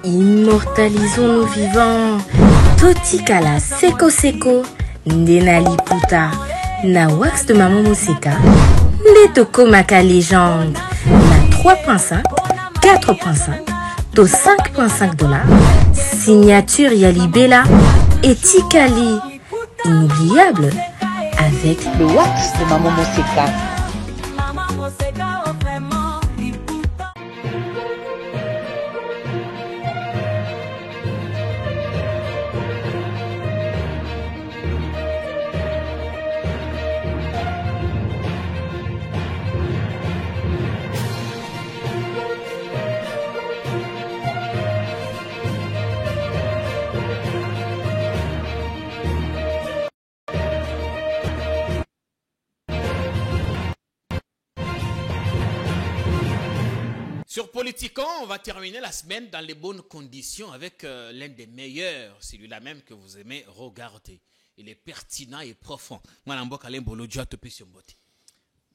Immortalisons nos vivants. Totikala seko seko. Ndena liputa. Na wax de maman Moseka. Ndetoko maka légende. Na 3.5, 4.5, to 5.5 $. Signature Yalibela et Tikali. Inoubliable avec le wax de maman Moseka. Sur Politiquant, on va terminer la semaine dans les bonnes conditions avec l'un des meilleurs, celui-là même que vous aimez regarder. Il est pertinent et profond.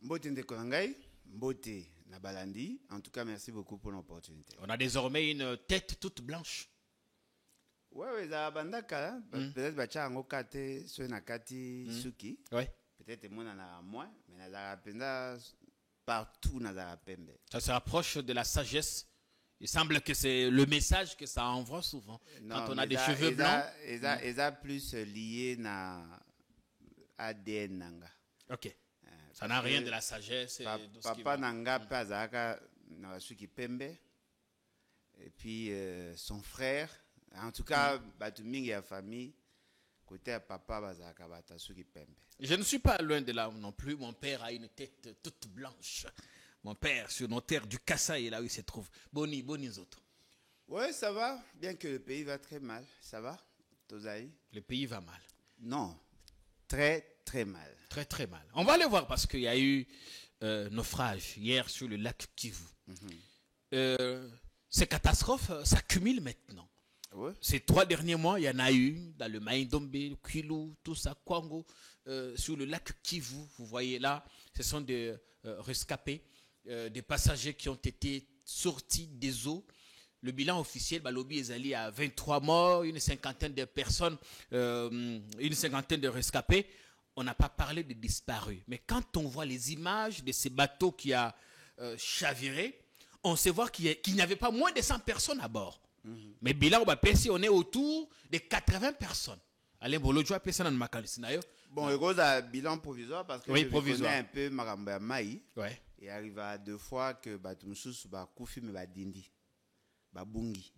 Mbote Ndekonangai, Mbote Nabalandi. En tout cas, merci beaucoup pour l'opportunité. On a désormais une tête toute blanche. Ouais, ça bandaka. Peut-être bacha ngokate nakati suki. Ouais. Peut-être moi na moins, mais na penda partout na pembe. Ça se rapproche de la sagesse. Il semble que c'est le message que ça envoie souvent. Non, quand on a des cheveux blancs. Et ça plus lié na ADN nanga. Ok. Ça n'a rien de la sagesse. Papa nanga pazaka na suki pembe. Et puis son frère, en tout cas, batumingi ya famille. Côté papa bazaka batasuki pembe. Je ne suis pas loin de là non plus. Mon père a une tête toute blanche. Mon père, sur nos terres du Kasaï, là où il se trouve. Boni autres. Oui, ça va. Bien que le pays va très mal. Ça va, Tozaï? Le pays va mal. Non, très, très mal. Très, très mal. On va aller voir parce qu'il y a eu naufrage hier sur le lac Kivu. Ces catastrophes s'accumulent maintenant. Ouais. Ces 3 derniers mois, il y en a eu dans le Maïndombe, le Kwilu, tout ça, Kwango, sur le lac Kivu. Vous voyez là, ce sont des rescapés, des passagers qui ont été sortis des eaux. Le bilan officiel, Balobi est allé à 23 morts, une cinquantaine de personnes, une cinquantaine de rescapés. On n'a pas parlé de disparus. Mais quand on voit les images de ces bateaux qui a chaviré, on sait voir qu'il n'y avait pas moins de 100 personnes à bord. Mais bilan on est autour de 80 personnes. Allez, bon, l'autre jour, bon, il y a un bilan provisoire parce que oui, je connais un peu Maramba Maï. Ouais. Il arrive à 2 fois que Batumsus Koufi me dindi. Bungi.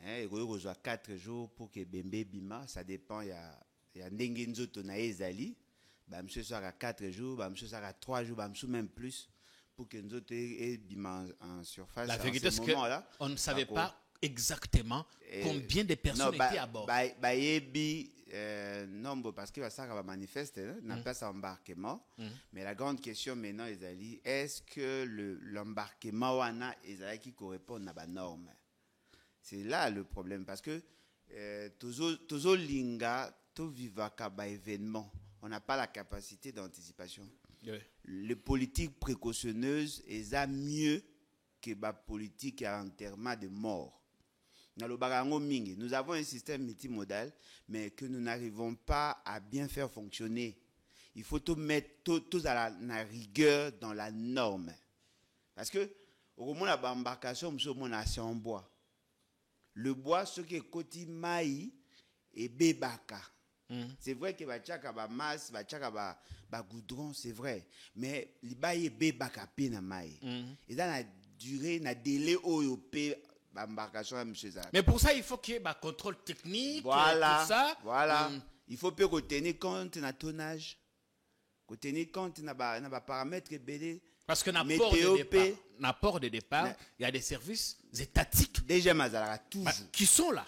Il y a 4 jours pour que Bembe Bima, ça dépend. Il y a Ndengenzo Tonae Zali. Monsieur sera 4 jours, monsieur sera 3 jours, monsieur même plus pour que nous Bima en surface. La vérité, c'est qu'on ne savait pas exactement combien de personnes étaient à bord. Nombre parce que ça va manifester n'a pas embarquement. Mais la grande question maintenant est-ce que l'embarquement wana qui correspond à la norme? C'est là le problème parce que tozo linga to vivaka ba événement, on n'a pas la capacité d'anticipation. Oui. Les politiques précautionneuses est mieux que la politique à enterrement de mort. Nous avons un système multimodal, mais que nous n'arrivons pas à bien faire fonctionner. Il faut tout mettre tout à la rigueur dans la norme. Parce que, au moment de l'embarcation, c'est en bois. Le bois, ce qui est côté maï et bébaka. C'est vrai que bachaka ba masse, bachaka ba goudron, c'est vrai. Mais les baïe bébaka pe na maï. Et dans la durée, na délai OYOP. Mais pour ça, il faut qu'il y ait un contrôle technique. Voilà. Tout ça. Voilà. Il faut peut retenir compte de la tonnage. Retenir compte de la paramètres BD. Parce que n'apport de départ, il y a des services étatiques déjà toujours qui sont là.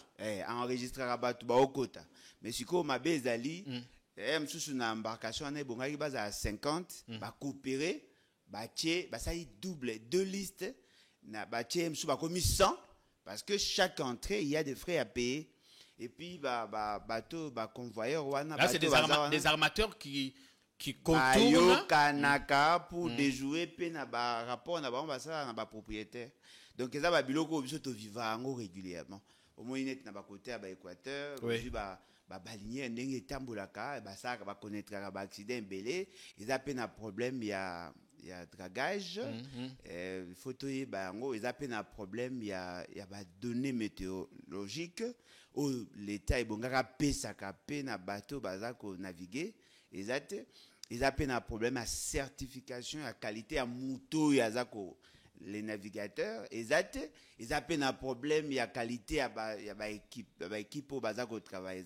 Enregistré à Batou Baokota. Mais si on m'a bezali, sous une embarcation, on a à 50, va coopérer, ça y double 2 listes, commis 100. Parce que chaque entrée, il y a des frais à payer. Et puis, bateau, convoyeur, là, c'est des armateurs qui contournent. Kanaka pour déjouer, puis rapport, propriétaire. Donc eza ba biloko biso to vivango régulièrement. Au moins net na ba côté à ba Équateur, Oui. ba balinière ndenge tambolaka ba ça ba connaître ba accident belé, ils a peine un problème il y a dragage, photo y bango, ils a peine un problème il y a ba données météorologiques où l'état est bon ngaka pesa ka peine bateau bazako naviguer, ils a peine un problème à certification à qualité à moto yazako les navigateurs, ils a peine un problème, il y a qualité, il y a équipe au bazar au travail.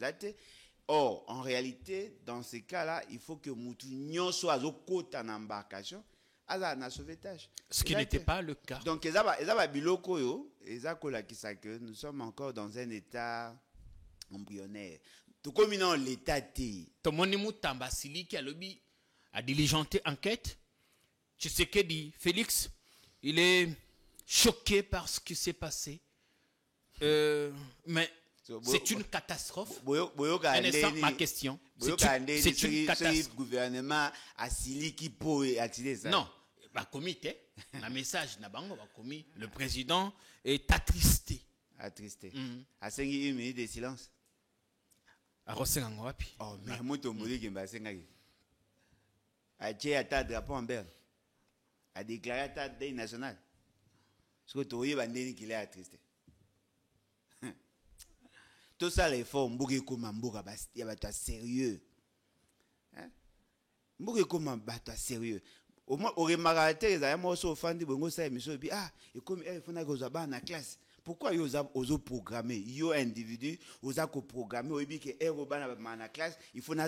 Or, en réalité, dans ces cas-là, il faut que Moutounion soit au côté en embarcation, à la sauvetage. Ce qui n'était pas le cas. Donc, ils ont biloko yo, ils ont que nous sommes encore dans un état embryonnaire. Tout comme dans l'état T. Tout le monde Moutamba Sili qui a lobby a diligenté enquête. Je sais que dit Félix. Il est choqué par ce qui s'est passé. Mais c'est une catastrophe. Un instant, ma question. C'est une catastrophe. Le gouvernement a sili qui peut activer ça. Non. Bah, comité, un message n'a pas commis. Le président est attristé. Attristé. A 5 minutes de silence. A Rosengango wapi. Oh, mais moi, tu me dis que c'est un a tué à ta drapeau en berne. A déclaré à ta deuil national. Ce que tu vois, il qu'il est attristé. Tout ça, les formes, il y a sérieux. Il y a sérieux. Au moins, au remarqué, il y a un morceau offendu, il faut que la classe. Pourquoi ils ont programmé? Il y a un individu, ils ont programmé, ils ont la classe, il faut que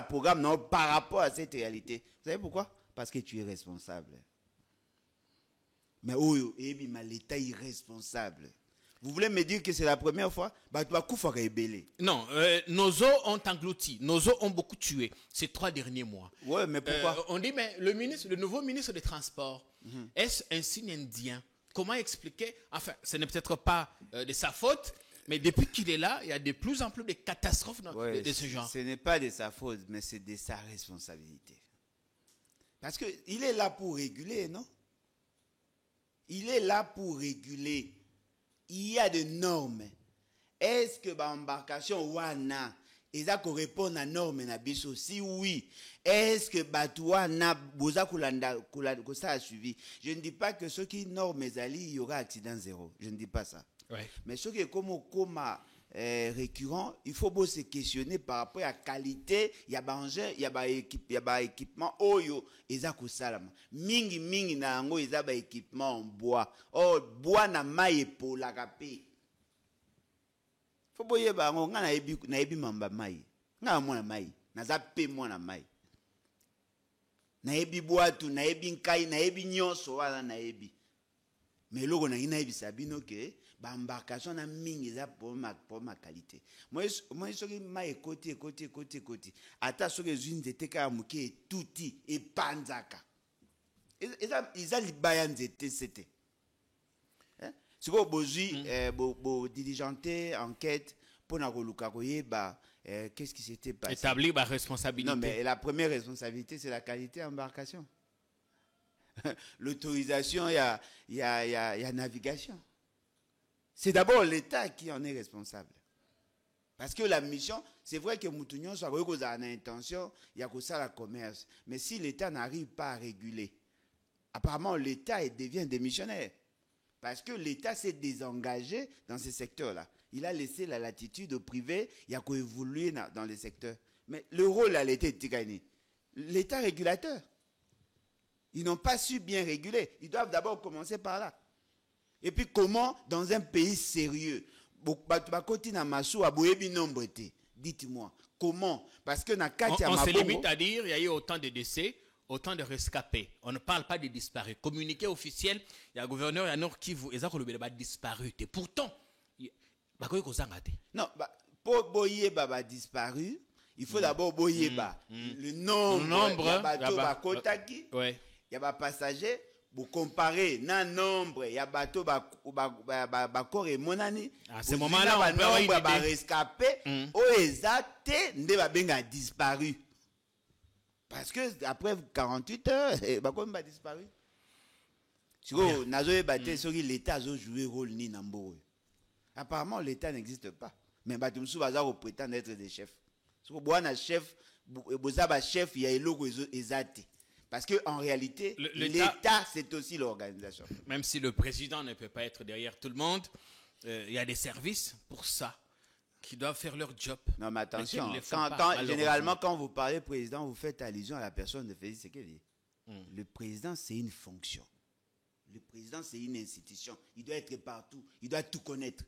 programme par rapport à cette réalité. Vous savez pourquoi? Parce que tu es responsable. Mais l'État est irresponsable. Vous voulez me dire que c'est la première fois? Non, nos eaux ont englouti, nos eaux ont beaucoup tué ces 3 derniers mois. Ouais, mais pourquoi? On dit, mais le nouveau ministre des Transports, est-ce un signe indien? Comment expliquer? Enfin, ce n'est peut-être pas de sa faute, mais depuis qu'il est là, il y a de plus en plus de catastrophes de ce genre. Ce n'est pas de sa faute, mais c'est de sa responsabilité. Parce qu'il est là pour réguler, non? Il est là pour réguler. Il y a des normes. Est-ce que l'embarcation wana, ils ont répondre à normes na biso? Si oui, est-ce que Batouana boza kulanda ça a suivi? Je ne dis pas que ceux qui norment il y aura accident zéro. Je ne dis pas ça. Ouais. Mais ceux qui comme récurrent, il faut se questionner par rapport à la qualité, il y a engin, il y a équipement oyo ezako salama. Mingi na ngo ezaba équipement en bois. Oh bois na mai pour la rapé. Faut boye ba ngo na ebi mamba mai. Na mona mai, na zape mona mai. Na ebi bois tu, na ebi nkai, na ebi nyonso wala na ebi. Mais logo na ina ebi sabino ke embarcation na mingi za pour ma qualité. Moi soki mai côté. Ata soki zune zete ka muke tuti e panzaka. Ils a libaya nzete c'était. Si vous bozui bo diligenter enquête pour na koluka koyeba qu'est-ce qui s'était passé. Établir ma responsabilité. Non mais la première responsabilité c'est la qualité d'embarcation. L'autorisation il y a navigation. C'est d'abord l'État qui en est responsable. Parce que la mission, c'est vrai que Moutounion soit en intention, il y a que ça la commerce. Mais si l'État n'arrive pas à réguler, apparemment l'État devient démissionnaire. Parce que l'État s'est désengagé dans ce secteur-là. Il a laissé la latitude au privé, il y a qu'à évoluer dans les secteurs. Mais le rôle à l'État est gagné. L'État régulateur. Ils n'ont pas su bien réguler. Ils doivent d'abord commencer par là. Et puis comment, dans un pays sérieux, dites-moi, comment? Parce que on se limite à dire qu'il y a eu autant de décès, autant de rescapés. On ne parle pas de disparus. Communiqué officiel, il y a un gouverneur, il y a un Nord Kivu, ils ont disparu. Et pourtant, non, pour boyer baba disparu, il faut d'abord boyer le nombre, il y a passagers. Vous comparez le nombre, il y a bateau corps et monani. À ce moment-là, on peut avoir une idée. Rescapé, a disparu. Parce que après 48 heures, il a disparu. L'État a joué rôle ni nambo. Apparemment, l'État n'existe pas. Mais Batumsu Bazar prétend être des chefs. Chef, chef, il y a Ezati. Parce qu'en réalité, l'État, c'est aussi l'organisation. Même si le président ne peut pas être derrière tout le monde, il y a des services pour ça qui doivent faire leur job. Non, mais attention, pas, généralement, quand vous parlez président, vous faites allusion à la personne de Félix Tshisekedi. Le président, c'est une fonction. Le président, c'est une institution. Il doit être partout. Il doit tout connaître.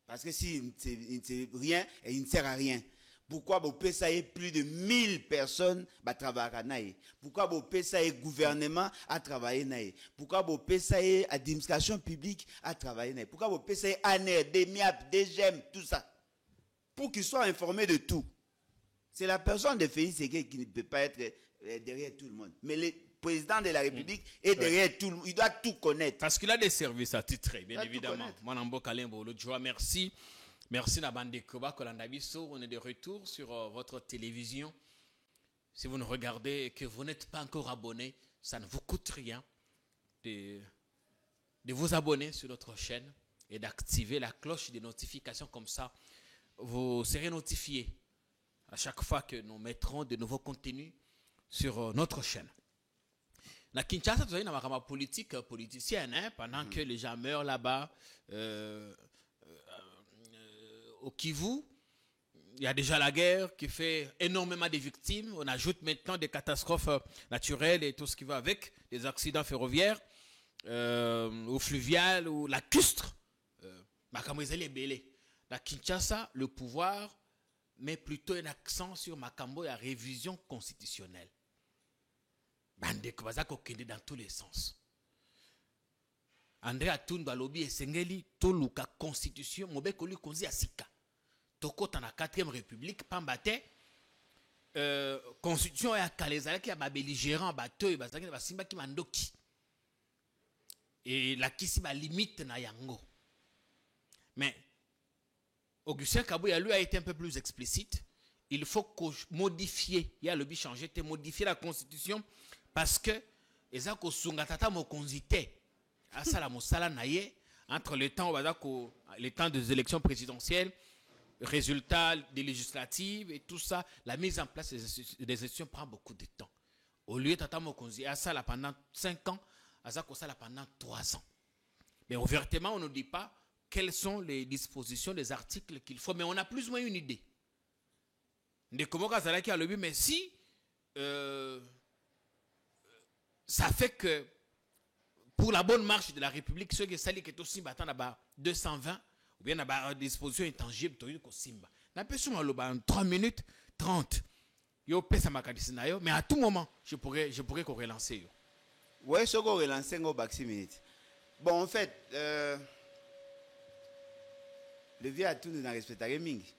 Parce que s'il ne sait rien, il ne sert à rien. Pourquoi vous payez plus de 1000 personnes à travailler? Pourquoi vous payez gouvernement à travailler? Pourquoi vous payez administration publique à travailler? Pourquoi vous payez ANER, DEMIAP, DGM, tout ça? Pour qu'ils soient informés de tout. C'est la personne de Félix Tshisekedi qui ne peut pas être derrière tout le monde. Mais le président de la République est derrière tout le monde. Il doit tout connaître. Parce qu'il a des services attitrés, bien évidemment. Mwanambo Kalembo, le joie, merci. Merci Nabande Koba Kolandabiso. On est de retour sur votre télévision. Si vous nous regardez et que vous n'êtes pas encore abonné, ça ne vous coûte rien de vous abonner sur notre chaîne et d'activer la cloche de notification. Comme ça, vous serez notifié à chaque fois que nous mettrons de nouveaux contenus sur notre chaîne. La Kinshasa, vous avez une politique politicienne, hein, pendant que les gens meurent là-bas. Au Kivu, il y a déjà la guerre qui fait énormément de victimes. On ajoute maintenant des catastrophes naturelles et tout ce qui va avec, des accidents ferroviaires, ou fluviales, ou lacustres. La Kinshasa, le pouvoir met plutôt un accent sur Makambo et la révision constitutionnelle. Bande Kobazako kende dans tous les sens. André Atundu alobi esengeli toluka constitution mobekoli konzi asika. Tokota na 4e république pambate constitution ya kalezala ki ya babelligérant batoy bazaki basimba ki mandoki. Et la kisi ba limite na yango. Mais Augustin Kabouya lui a été un peu plus explicite. Il faut modifier, il y a le but changer, modifier la constitution parce que ezako sungatata mokonzite asa la mosala naye entre le temps des élections présidentielles, résultats des législatives et tout ça, la mise en place des institutions prend beaucoup de temps. Au lieu tata mokonzi asa la pendant 5 ans, azako sala pendant 3 ans. Mais ouvertement on ne dit pas quelles sont les dispositions, les articles qu'il faut, mais on a plus ou moins une idée. Mais si ça fait que pour la bonne marche de la République, ceux qui salissent que aussi 220 ou bien à disposition intangible, en 3 minutes 30. Mais à tout moment, je pourrais relancer. Oui, je peux relancer en 6 minutes. Bon, en fait, le vieux a tout n'a respecté Mingi.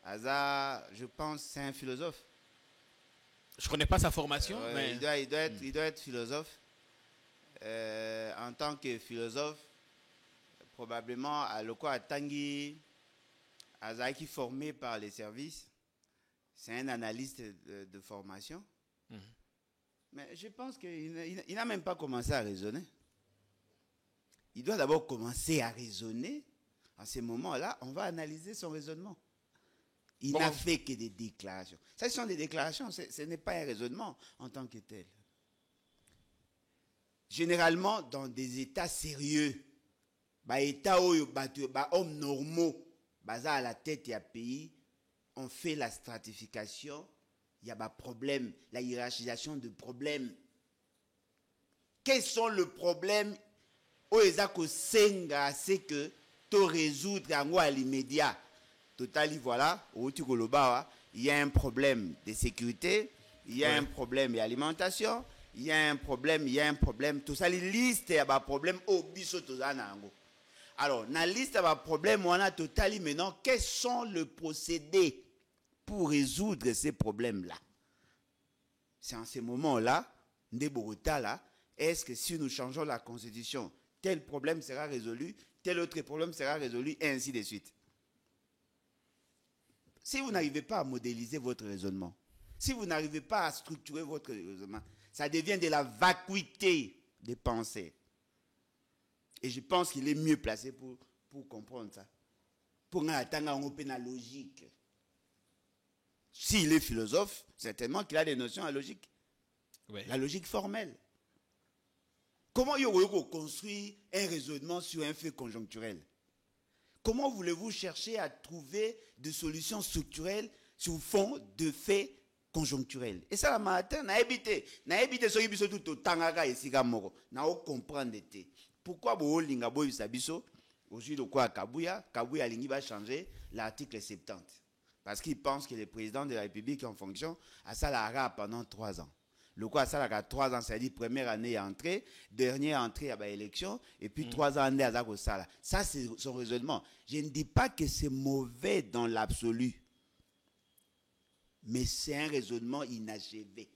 Aza, je pense, c'est un philosophe. Je ne connais pas sa formation, mais... il doit être philosophe. En tant que philosophe, probablement, à Loko Atangi, Aza qui est formé par les services, c'est un analyste de formation. Mais je pense qu'il n'a même pas commencé à raisonner. Il doit d'abord commencer à raisonner. En ce moment-là, on va analyser son raisonnement. Il n'a fait que des déclarations. Ça, ce sont des déclarations, ce n'est pas un raisonnement en tant que tel. Généralement, dans des États sérieux, hommes normaux, à la tête du pays, on fait la stratification, il y a des problèmes, la hiérarchisation de problèmes. Quels sont les problèmes c'est que tu résoudre à l'immédiat? Total, voilà, il y a un problème de sécurité, il y a un problème d'alimentation, il y a un problème, tout ça, les listes, il y a un problème au biso. Alors, dans la liste, il y a un problème, on a total, maintenant, quels sont les procédés pour résoudre ces problèmes-là? C'est en ce moment-là, est-ce que si nous changeons la constitution, tel problème sera résolu, tel autre problème sera résolu, et ainsi de suite. Si vous n'arrivez pas à modéliser votre raisonnement, si vous n'arrivez pas à structurer votre raisonnement, ça devient de la vacuité. des pensées. Et je pense qu'il est mieux placé pour comprendre ça. Pour attendre la logique. S'il est philosophe, certainement qu'il a des notions à logique. Ouais. La logique formelle. Comment vous construire un raisonnement sur un fait conjoncturel? Comment voulez-vous chercher à trouver des solutions structurelles sur fond de faits conjoncturels? Et ça, la matin, n'a évité ce qui est tout au tangaka et sigamoro. N'a pas comprendre. Pourquoi vous linga boy sabiso aujourd'hui de quoi Kabuya lingi va changer l'article 70 parce qu'il pense que le président de la République en fonction à ça la pendant 3 ans. Le quoi ça la 3 ans, c'est-à-dire première année à entrer, dernière entrée à l'élection et puis 3 ans année à ça. Ça c'est son raisonnement. Je ne dis pas que c'est mauvais dans l'absolu. Mais c'est un raisonnement inachevé.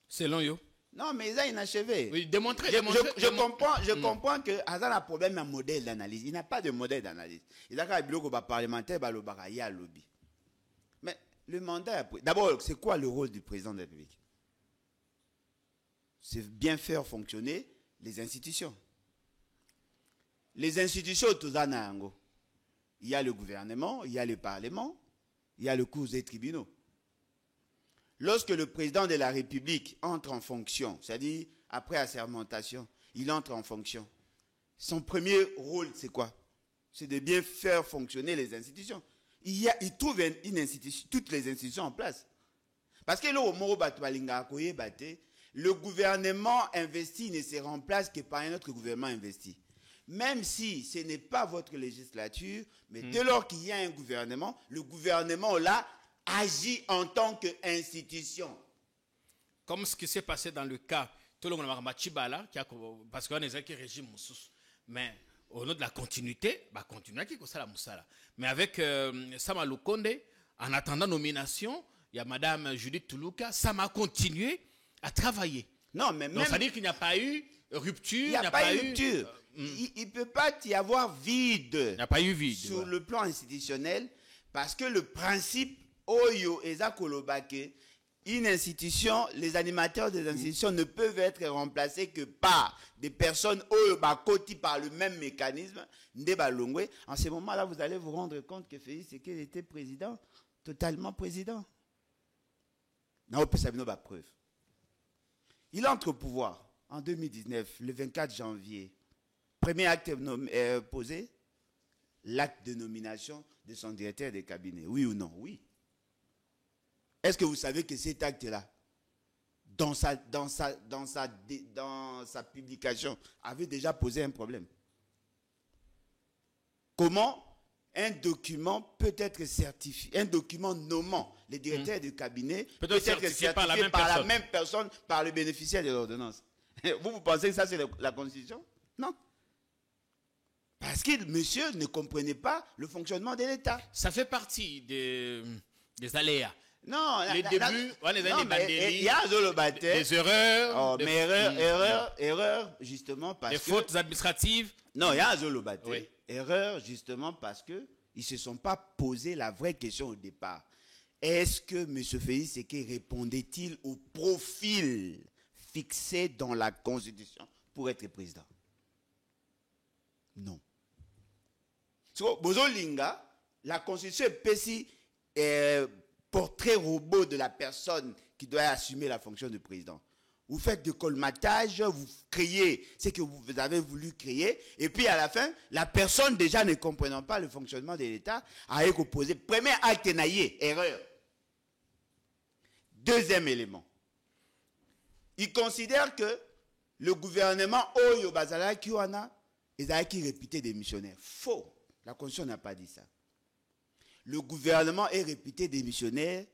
Selon yo. Non, mais ça inachevé. Oui, démontrer. Je comprends que Hazard a un problème un modèle d'analyse. Il n'a pas de modèle d'analyse. Il a un bureau parlementaire, il y a un lobby. Mais le mandat, d'abord, c'est quoi le rôle du président de la République? C'est bien faire fonctionner les institutions. Les institutions, il y a le gouvernement, il y a le parlement, il y a le cours des tribunaux. Lorsque le président de la République entre en fonction, c'est-à-dire après assermentation, il entre en fonction, son premier rôle, c'est quoi? C'est de bien faire fonctionner les institutions. Il trouve une institution, toutes les institutions en place. Parce que le gouvernement investi ne se remplace que par un autre gouvernement investi. Même si ce n'est pas votre législature, mais dès lors qu'il y a un gouvernement, le gouvernement là agit en tant qu'institution. Comme ce qui s'est passé dans le cas, tout le monde a Machibala, parce qu'on est un régime, mais au nom de la continuité, continuer qui ça la moussala. Mais avec Sama Lukonde, en attendant nomination, il y a Madame Judith Toulouka, ça m'a continué à travailler. Non, mais donc, ça veut dire qu'il n'y a pas eu rupture. Il n'y a pas eu rupture. Il ne peut pas y avoir vide. Il n'y a pas eu vide. Sur le plan institutionnel, parce que le principe, Oyo et Zakolobake, une institution, les animateurs des institutions ne peuvent être remplacés que par des personnes Oyo Bakoti par le même mécanisme. En ce moment-là, vous allez vous rendre compte que Félix Tshisekedi était président, totalement président. On peut savoir nos preuves. Il entre au pouvoir en 2019, le 24 janvier. Premier acte posé, l'acte de nomination de son directeur de cabinet. Oui ou non? Oui. Est-ce que vous savez que cet acte-là, dans sa publication, avait déjà posé un problème? Comment un document peut être certifié, un document nommant les directeurs de cabinet peut être certifié par la même personne, par le bénéficiaire de l'ordonnance? Vous pensez que ça c'est la Constitution? Non. Parce que monsieur ne comprenait pas le fonctionnement de l'État. Ça fait partie des aléas. Non, les débuts, il y a des erreurs. Oh, mais erreur, justement parce que... Des fautes administratives. Non, il y a un Zolobate. Oui. Erreur, justement parce que ils ne se sont pas posé la vraie question au départ. Est-ce que M. Félix Tshisekedi répondait-il au profil fixé dans la Constitution pour être président? Non. So, Bozolinga, la Constitution est petit portrait robot de la personne qui doit assumer la fonction de président. Vous faites du colmatage, vous créez ce que vous avez voulu créer, et puis à la fin, la personne déjà ne comprenant pas le fonctionnement de l'État a opposé. Premier acte naïe, erreur. Deuxième élément. Il considère que le gouvernement Oyo Bazala Kiwana est qui réputé démissionnaire. Faux. La Constitution n'a pas dit ça. Le gouvernement est réputé démissionnaire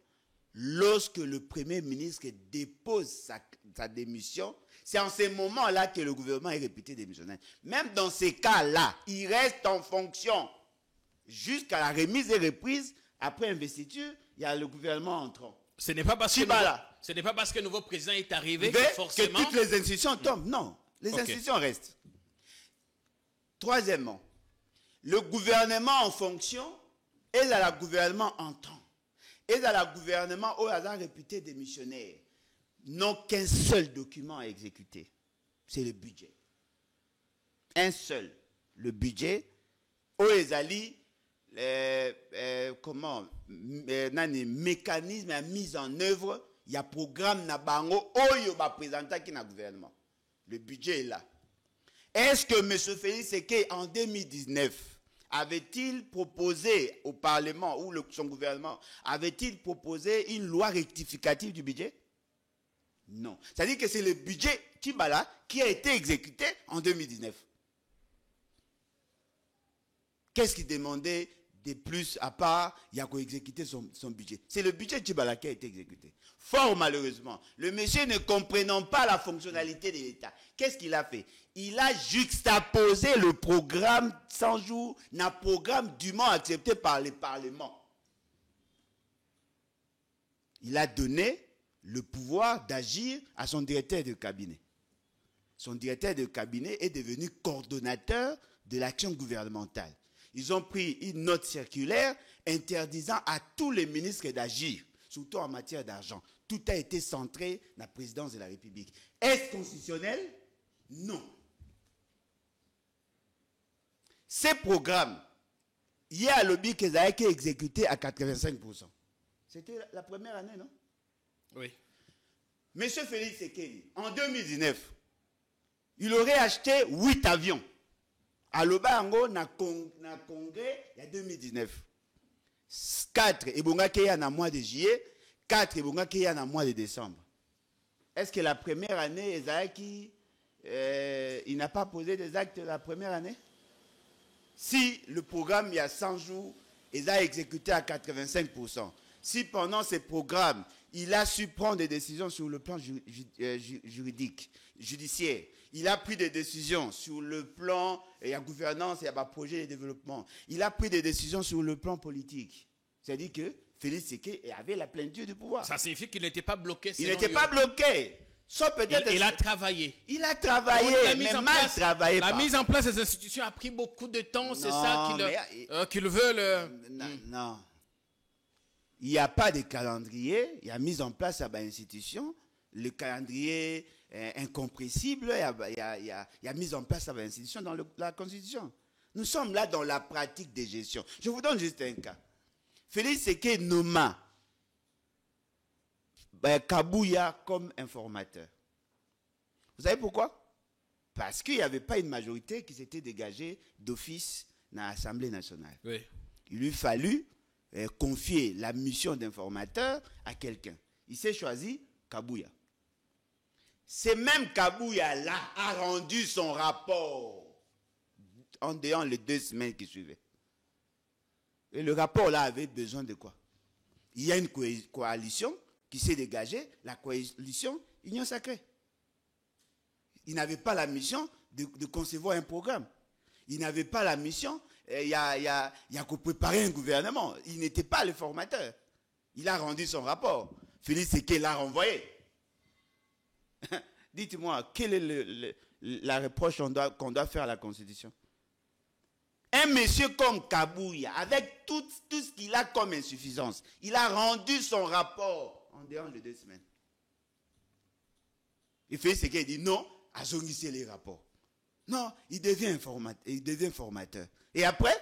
lorsque le Premier ministre dépose sa démission. C'est en ce moment-là que le gouvernement est réputé démissionnaire. Même dans ces cas-là, il reste en fonction jusqu'à la remise et reprise. Après investiture, il y a le gouvernement entrant. Ce n'est pas parce que le nouveau président est arrivé que forcément... que toutes les institutions tombent. Non, les institutions restent. Troisièmement, le gouvernement en fonction est à le gouvernement entrant. Et à la gouvernement au hasard réputé démissionnaire. n'ont qu'un seul document à exécuter. C'est le budget. Un seul. Le budget. Oezali, comment, mécanisme à mise en œuvre, il y a programme na bango, oyo ba présenté qui na gouvernement. Le budget est là. Est-ce que M. Félix Séké, en 2019, avait-il proposé au Parlement ou son gouvernement, avait-il proposé une loi rectificative du budget? Non. C'est-à-dire que c'est le budget Tibala qui a été exécuté en 2019. Qu'est-ce qu'il demandait de plus à part il y a qu'à exécuter son budget? C'est le budget Tibala qui a été exécuté. Fort malheureusement, le monsieur ne comprenant pas la fonctionnalité de l'État, qu'est-ce qu'il a fait? Il a juxtaposé le programme 100 jours d'un programme dûment accepté par les parlements. Il a donné le pouvoir d'agir à son directeur de cabinet. Son directeur de cabinet est devenu coordonnateur de l'action gouvernementale. Ils ont pris une note circulaire interdisant à tous les ministres d'agir, surtout en matière d'argent. Tout a été centré dans la présidence de la République. Est-ce constitutionnel? Non. Ces programmes, il y a un lobby qui a été exécuté à 85%. C'était la première année, non? Oui. Monsieur Félix Séké, en 2019, il aurait acheté 8 avions. À l'Obango, na congrès, il y a 2019. 4, et Bongakeya na mois de juillet, 4, et Bongakeya na mois de décembre. Est-ce que la première année, Ezaaki, il n'a pas posé des actes la première année? Si le programme, il y a 100 jours, il a exécuté à 85%. Si pendant ces programmes, il a su prendre des décisions sur le plan judiciaire, il a pris des décisions sur le plan de la gouvernance et le projet de développement, il a pris des décisions sur le plan politique. C'est-à-dire que Félix Séké avait la plénitude du pouvoir. Ça signifie qu'il n'était pas bloqué. Il n'était pas bloqué. Sauf peut-être. Il a travaillé. Il a travaillé, mais mal travaillé. La mise en place des institutions a pris beaucoup de temps. C'est ça qu'ils veulent. Non. Il n'y a pas de calendrier. Il y a mise en place à l'institution. Le calendrier incompressible. Il y a mise en place à l'institution dans la Constitution. Nous sommes là dans la pratique de gestion. Je vous donne juste un cas. Félix Séké nomma Kabouya comme informateur. Vous savez pourquoi? Parce qu'il n'y avait pas une majorité qui s'était dégagée d'office dans l'Assemblée nationale. Oui. Il lui fallut confier la mission d'informateur à quelqu'un. Il s'est choisi Kabouya. C'est même Kabouya-là a rendu son rapport en dehors les 2 semaines qui suivaient. Et le rapport-là avait besoin de quoi? Il y a une coalition qui s'est dégagée, la coalition Union Sacrée. Il n'avait pas la mission de concevoir un programme. Il n'avait pas la mission, il y a qu'à préparer un gouvernement. Il n'était pas le formateur. Il a rendu son rapport. Félix Séké l'a renvoyé. Dites-moi, quelle est la reproche qu'on doit faire à la Constitution? Un monsieur comme Kabouya, avec tout ce qu'il a comme insuffisance, il a rendu son rapport en dehors de 2 semaines. Il fait ce qu'il dit, non, à zongisser les rapports. Non, il devient formateur. Et après,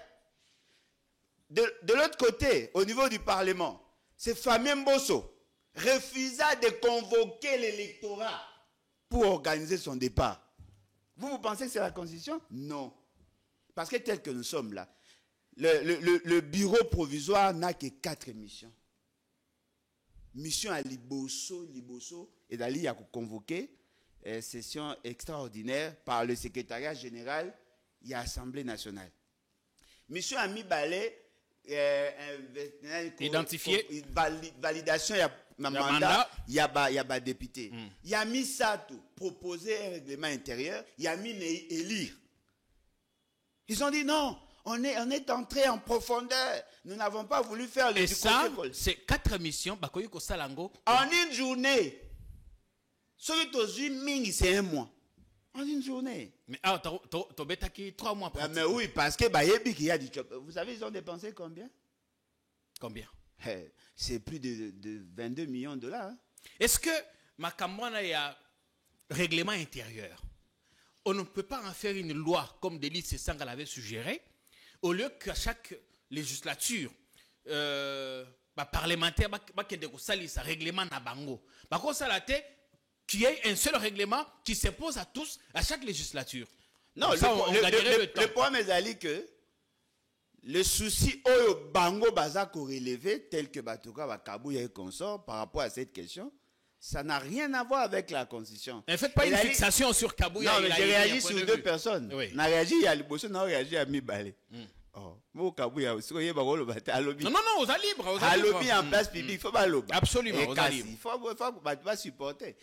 de l'autre côté, au niveau du Parlement, c'est Fabien Bosso refusa de convoquer l'électorat pour organiser son départ. Vous pensez que c'est la Constitution? Non. Parce que tel que nous sommes là, le bureau provisoire n'a que 4 missions. Mission à Liboso, et d'aller il y a convoqué session extraordinaire par le secrétariat général de l'Assemblée nationale. Mission à Mibale, identifié, validation, il y a mandat, il y a député. Il y a mis ça tout, proposer un règlement intérieur, il y a mis élire. Ils ont dit non, on est entré en profondeur. Nous n'avons pas voulu faire le. Et ça, c'est 4 missions. En une journée. C'est 1 mois. En une journée. Mais tu 3 mois. Mais oui, parce que il y a du job. Vous savez, ils ont dépensé combien? Combien? C'est plus de 22 millions de dollars. Hein. Est-ce que Makambwana, il y a règlement intérieur. On ne peut pas en faire une loi comme Delis Sesanga l'avait suggéré, au lieu qu'à chaque législature, parlementaire, un règlement na bango. Par contre, ça la tête, qu'il y ait un seul règlement qui s'impose à tous, à chaque législature. Non, ça, le problème est que le souci au bango baza relevé tel que Batoka Bakabouya et consort par rapport à cette question, ça n'a rien à voir avec la constitution. Ne faites pas une fixation sur Kabouya. Non, mais j'ai réagi sur deux personnes. Oui. N'a réagi à l'Ibosso, n'a réagi à Mibale. Oh, moi Kabouya aussi, vous voyez, non, vous êtes libre. À lobby en place publique, il faut pas lobby. Absolument, vous êtes libre. Il faut pas supporter.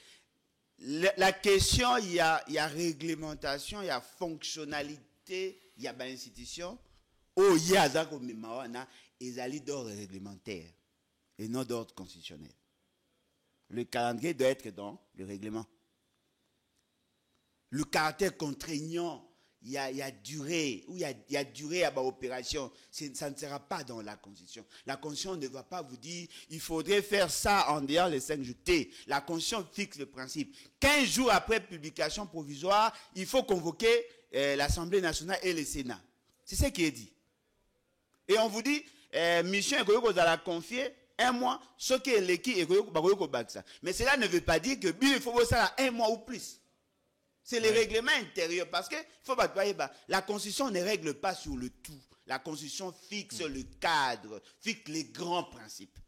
La question, il y a réglementation, il y a fonctionnalité, il y a institution. Oh, il y a ça comme ils d'ordre réglementaire et non d'ordre constitutionnel. Le calendrier doit être dans le règlement. Le caractère contraignant, il y a durée, ou il y a durée à l'opération, ça ne sera pas dans la Constitution. La Constitution ne va pas vous dire, il faudrait faire ça en dehors les 5 jours. La Constitution fixe le principe. 15 jours après publication provisoire, il faut convoquer l'Assemblée nationale et le Sénat. C'est ce qui est dit. Et on vous dit, mission économique, vous allez confier 1 mois, ce qui est l'équipe économique, mais cela ne veut pas dire que il faut ça 1 mois ou plus. C'est le règlement intérieur, parce que faut pas la Constitution ne règle pas sur le tout. La Constitution fixe le cadre, fixe les grands principes.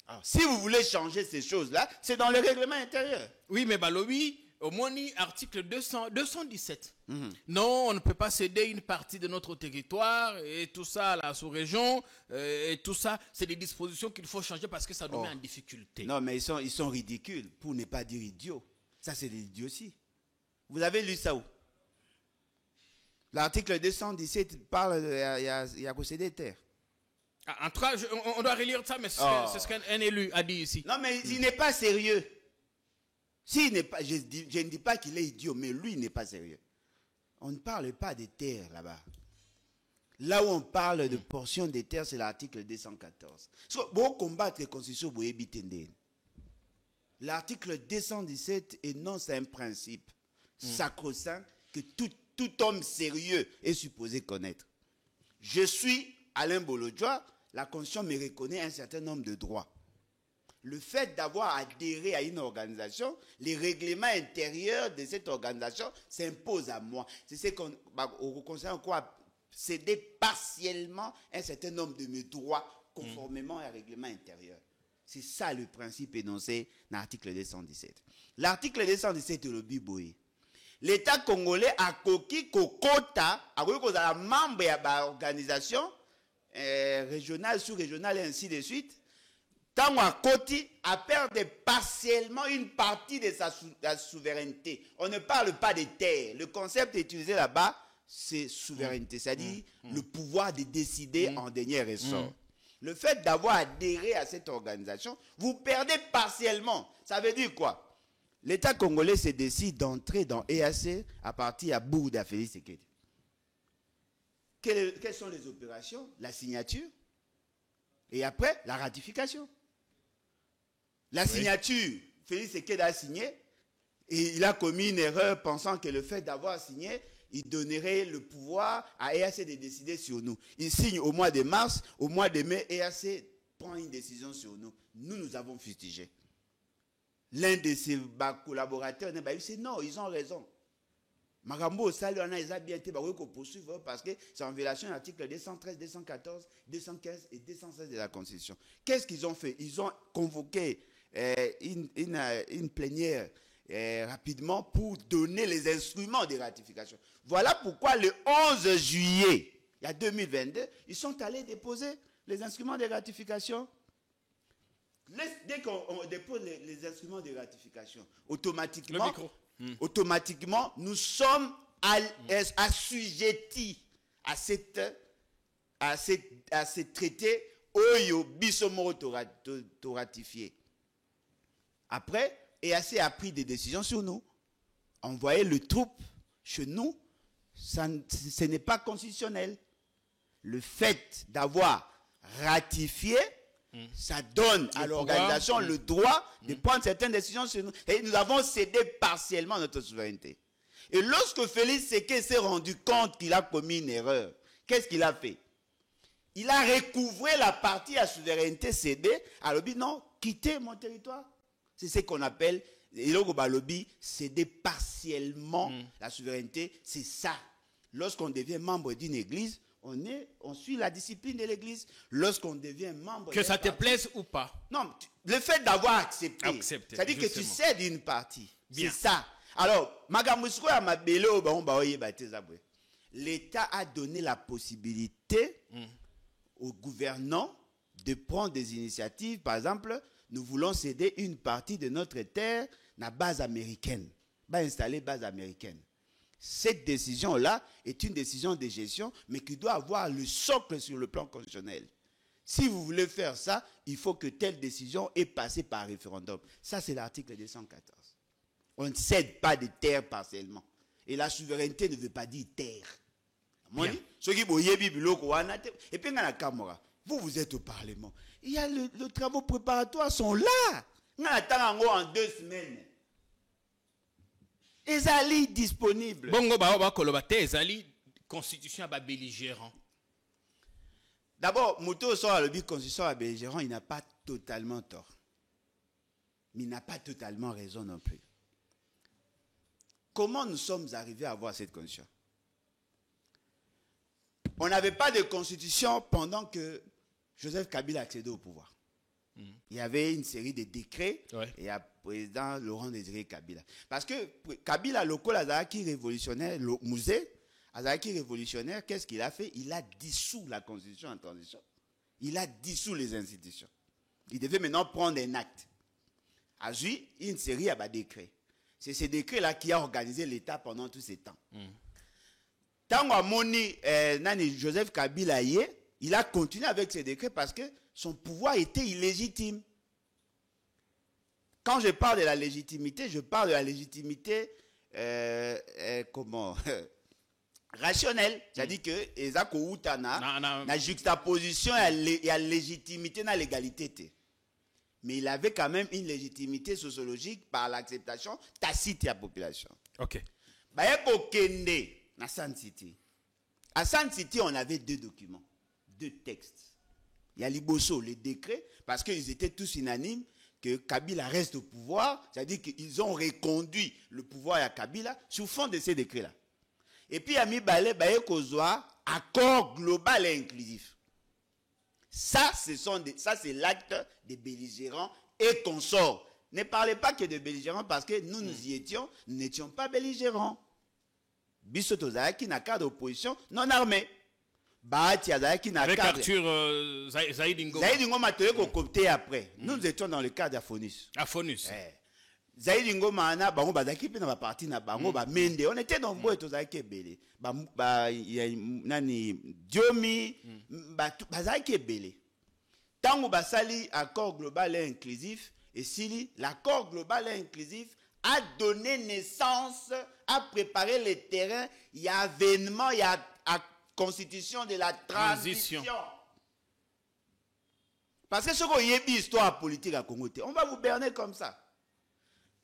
Alors, si vous voulez changer ces choses-là, c'est dans le règlement intérieur. Oui, mais Balobi, au moins, article 217. Non, on ne peut pas céder une partie de notre territoire et tout ça à la sous-région et tout ça, c'est des dispositions qu'il faut changer parce que ça nous met en difficulté. Non, mais ils sont ridicules, pour ne pas dire idiots. Ça, c'est de l'idiotie. Vous avez lu ça où? L'article 217 parle, il y a possédé terre. En tout cas, on doit relire ça, mais c'est ce qu'un élu a dit ici. Non, mais il n'est pas sérieux. S'il n'est pas, je ne dis pas qu'il est idiot, mais lui, il n'est pas sérieux. On ne parle pas des terres là-bas. Là où on parle de portions des terres, c'est l'article 214. Pour combattre les constitutions, vous évitez. L'article 217 énonce un principe sacro-saint que tout homme sérieux est supposé connaître. Je suis Alain Bolodjoa, la Constitution me reconnaît un certain nombre de droits. Le fait d'avoir adhéré à une organisation, les règlements intérieurs de cette organisation s'imposent à moi. C'est ce qu'on considère quoi céder partiellement un certain nombre de mes droits conformément à un règlement intérieur. C'est ça le principe énoncé dans l'article 217. L'article 217 est le biboé. L'État congolais a coquille kokota, a coquille la membre de l'organisation régionale, sous-régionale et ainsi de suite. Tant à côté, à perdre partiellement une partie de sa souveraineté. On ne parle pas des terres. Le concept utilisé là-bas, c'est souveraineté, c'est-à-dire le pouvoir de décider en dernier ressort. Le fait d'avoir adhéré à cette organisation, vous perdez partiellement. Ça veut dire quoi? L'État congolais se décide d'entrer dans EAC à partir de Bouda Félix Tshisekedi. Quelles sont les opérations? La signature et après la ratification. La signature, Félix Tshisekedi a signé et il a commis une erreur pensant que le fait d'avoir signé, il donnerait le pouvoir à EAC de décider sur nous. Il signe au mois de mars, au mois de mai, EAC prend une décision sur nous. Nous avons fustigé. L'un de ses collaborateurs a dit non, ils ont raison. Marambo Sali, on a bien été poursuivre parce que c'est en violation de l'article 213, 214, 215 et 216 de la Constitution. Qu'est-ce qu'ils ont fait? Ils ont convoqué une plénière rapidement pour donner les instruments de ratification. Voilà pourquoi le 11 juillet, il y a 2022, ils sont allés déposer les instruments de ratification. Dès qu'on dépose les instruments de ratification, automatiquement, nous sommes assujettis à ce traité Oyo Bissomoro ratifié. Après, EAC a pris des décisions sur nous. Envoyer le troupe chez nous, ce n'est pas constitutionnel. Le fait d'avoir ratifié Ça donne à l'organisation le droit de prendre certaines décisions sur nous. Et nous avons cédé partiellement notre souveraineté. Et lorsque Félix Séké s'est rendu compte qu'il a commis une erreur, qu'est-ce qu'il a fait? Il a recouvré la partie à souveraineté cédée. Alors, il dit non, quittez mon territoire. C'est ce qu'on appelle, céder partiellement la souveraineté. C'est ça. Lorsqu'on devient membre d'une église, on suit la discipline de l'église. Lorsqu'on devient membre... Que ça te plaise ou pas? Non, le fait d'avoir accepté. C'est-à-dire que tu cèdes une partie. C'est ça. Alors, l'État a donné la possibilité aux gouvernants de prendre des initiatives. Par exemple, nous voulons céder une partie de notre terre à base américaine. Va installer base américaine. Cette décision-là est une décision de gestion, mais qui doit avoir le socle sur le plan constitutionnel. Si vous voulez faire ça, il faut que telle décision ait passé par référendum. Ça, c'est l'article 214. On ne cède pas de terre partiellement. Et la souveraineté ne veut pas dire terre. Et puis, vous êtes au Parlement. Il y a les travaux préparatoires sont là. On attend en 2 semaines. Ezali disponible. Bongo ba kolobate ezali constitution à belligérant. D'abord, Mouto sort le but constitution à belligérant, il n'a pas totalement tort. Mais il n'a pas totalement raison non plus. Comment nous sommes arrivés à avoir cette constitution? On n'avait pas de constitution pendant que Joseph Kabila accédait au pouvoir. Il y avait une série de décrets et à président Laurent Désiré Kabila. Parce que Kabila, le Azaki révolutionnaire, le musée, Azaki révolutionnaire, qu'est-ce qu'il a fait? Il a dissous la constitution en transition. Il a dissous les institutions. Il devait maintenant prendre un acte. A eu une série de décrets. C'est ces décrets-là qui a organisé l'État pendant tous ces temps. Tant que Joseph Kabila il a continué avec ces décrets parce que son pouvoir était illégitime. Quand je parle de la légitimité, je parle de la légitimité rationnelle. C'est-à-dire que Ezako Outana, la juxtaposition et la légitimité et la légalité. Mais il avait quand même une légitimité sociologique par l'acceptation tacite de la population. Ok. À San City. À San City, on avait 2 documents, 2 textes. Il y a Liboso, les décrets, parce qu'ils étaient tous unanimes que Kabila reste au pouvoir, c'est-à-dire qu'ils ont reconduit le pouvoir à Kabila sous fond de ces décrets-là. Et puis, il y a mis Kozwa, accord global et inclusif. Ça, c'est l'acte des belligérants et consorts. Ne parlez pas que de belligérants parce que nous y étions, nous n'étions pas belligérants. Bissoto Zaki n'a cadre d'opposition non armée. Avec Arthur Zaïdingo. Zaïdingo m'a tenu qu'on comptait après. Nous étions dans le cas d'Aphonus. Aphonus. Zaïdingo m'a bango bazaki pe na ba parti na bango ba mende. On était nombreux to Zaki belé. Nani Diomi bazaki belé. Tango basali accord global et inclusif et si l'accord global et inclusif a donné naissance, a préparé le terrain, il y a avènement, il y a constitution de la transition. Parce que ce qu'on y a une histoire politique à Congo, on va vous berner comme ça.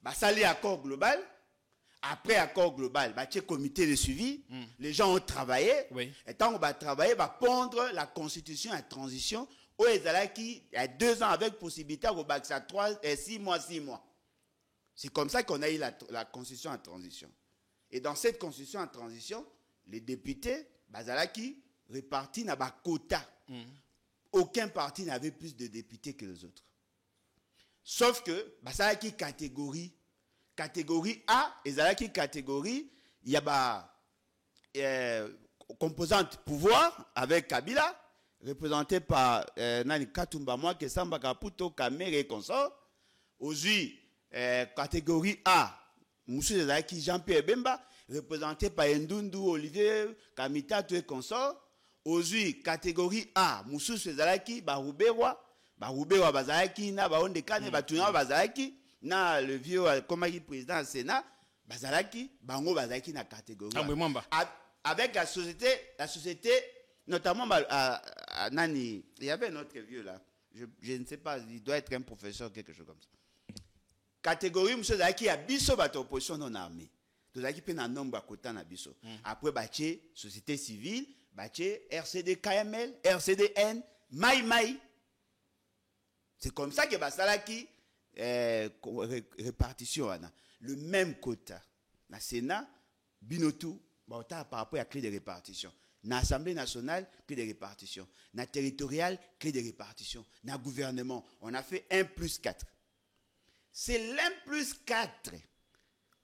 Bah, ça l'est accord global. Après accord global, bah, c'est comité de suivi. Les gens ont travaillé. Oui. Et tant qu'on va travailler, va pondre la constitution à transition. Au Ezalaki, il y a 2 ans avec possibilité de bac ça 6 mois. C'est comme ça qu'on a eu la constitution en transition. Et dans cette constitution en transition, les députés, Bazalaki, répartis dans des quotas. Aucun parti n'avait plus de députés que les autres. Sauf que, Bazalaki catégorie A, et Bazalaki catégorie, il y a composante pouvoir avec Kabila, représenté par Nani Katumba Mwake, Samba Kaputo, Kamere et consort. Aujourd'hui, catégorie A, Moussou Zaki, Jean-Pierre Bemba, représenté par Ndundu, Olivier, Kamita, tout et consort. Aujourd'hui, catégorie A, Moussou Zaki, Baroubewa, Bazalaki, na Baondekane, Batuna Bazalaki, na le vieux, comme il président du Sénat, Bazalaki, Bango Bazalaki, na catégorie A. Avec la société, notamment, Nani, il y avait un autre vieux là, Je ne sais pas, il doit être un professeur, quelque chose comme ça. Catégorie, monsieur Zaki, a biso bato opposition non armée. Tout Zaki peut un nombre à côté na biso. Après, bâti société civile, bâti RCD KML, RCDN, Maï. C'est comme ça que Basalaki répartition. Le même quota. Na Sénat, Binotu, par rapport à clé de répartition. Na Assemblée nationale, clé de répartition. Na territorial, clé de répartition. Na gouvernement, on a fait 1+4. C'est l'1+4.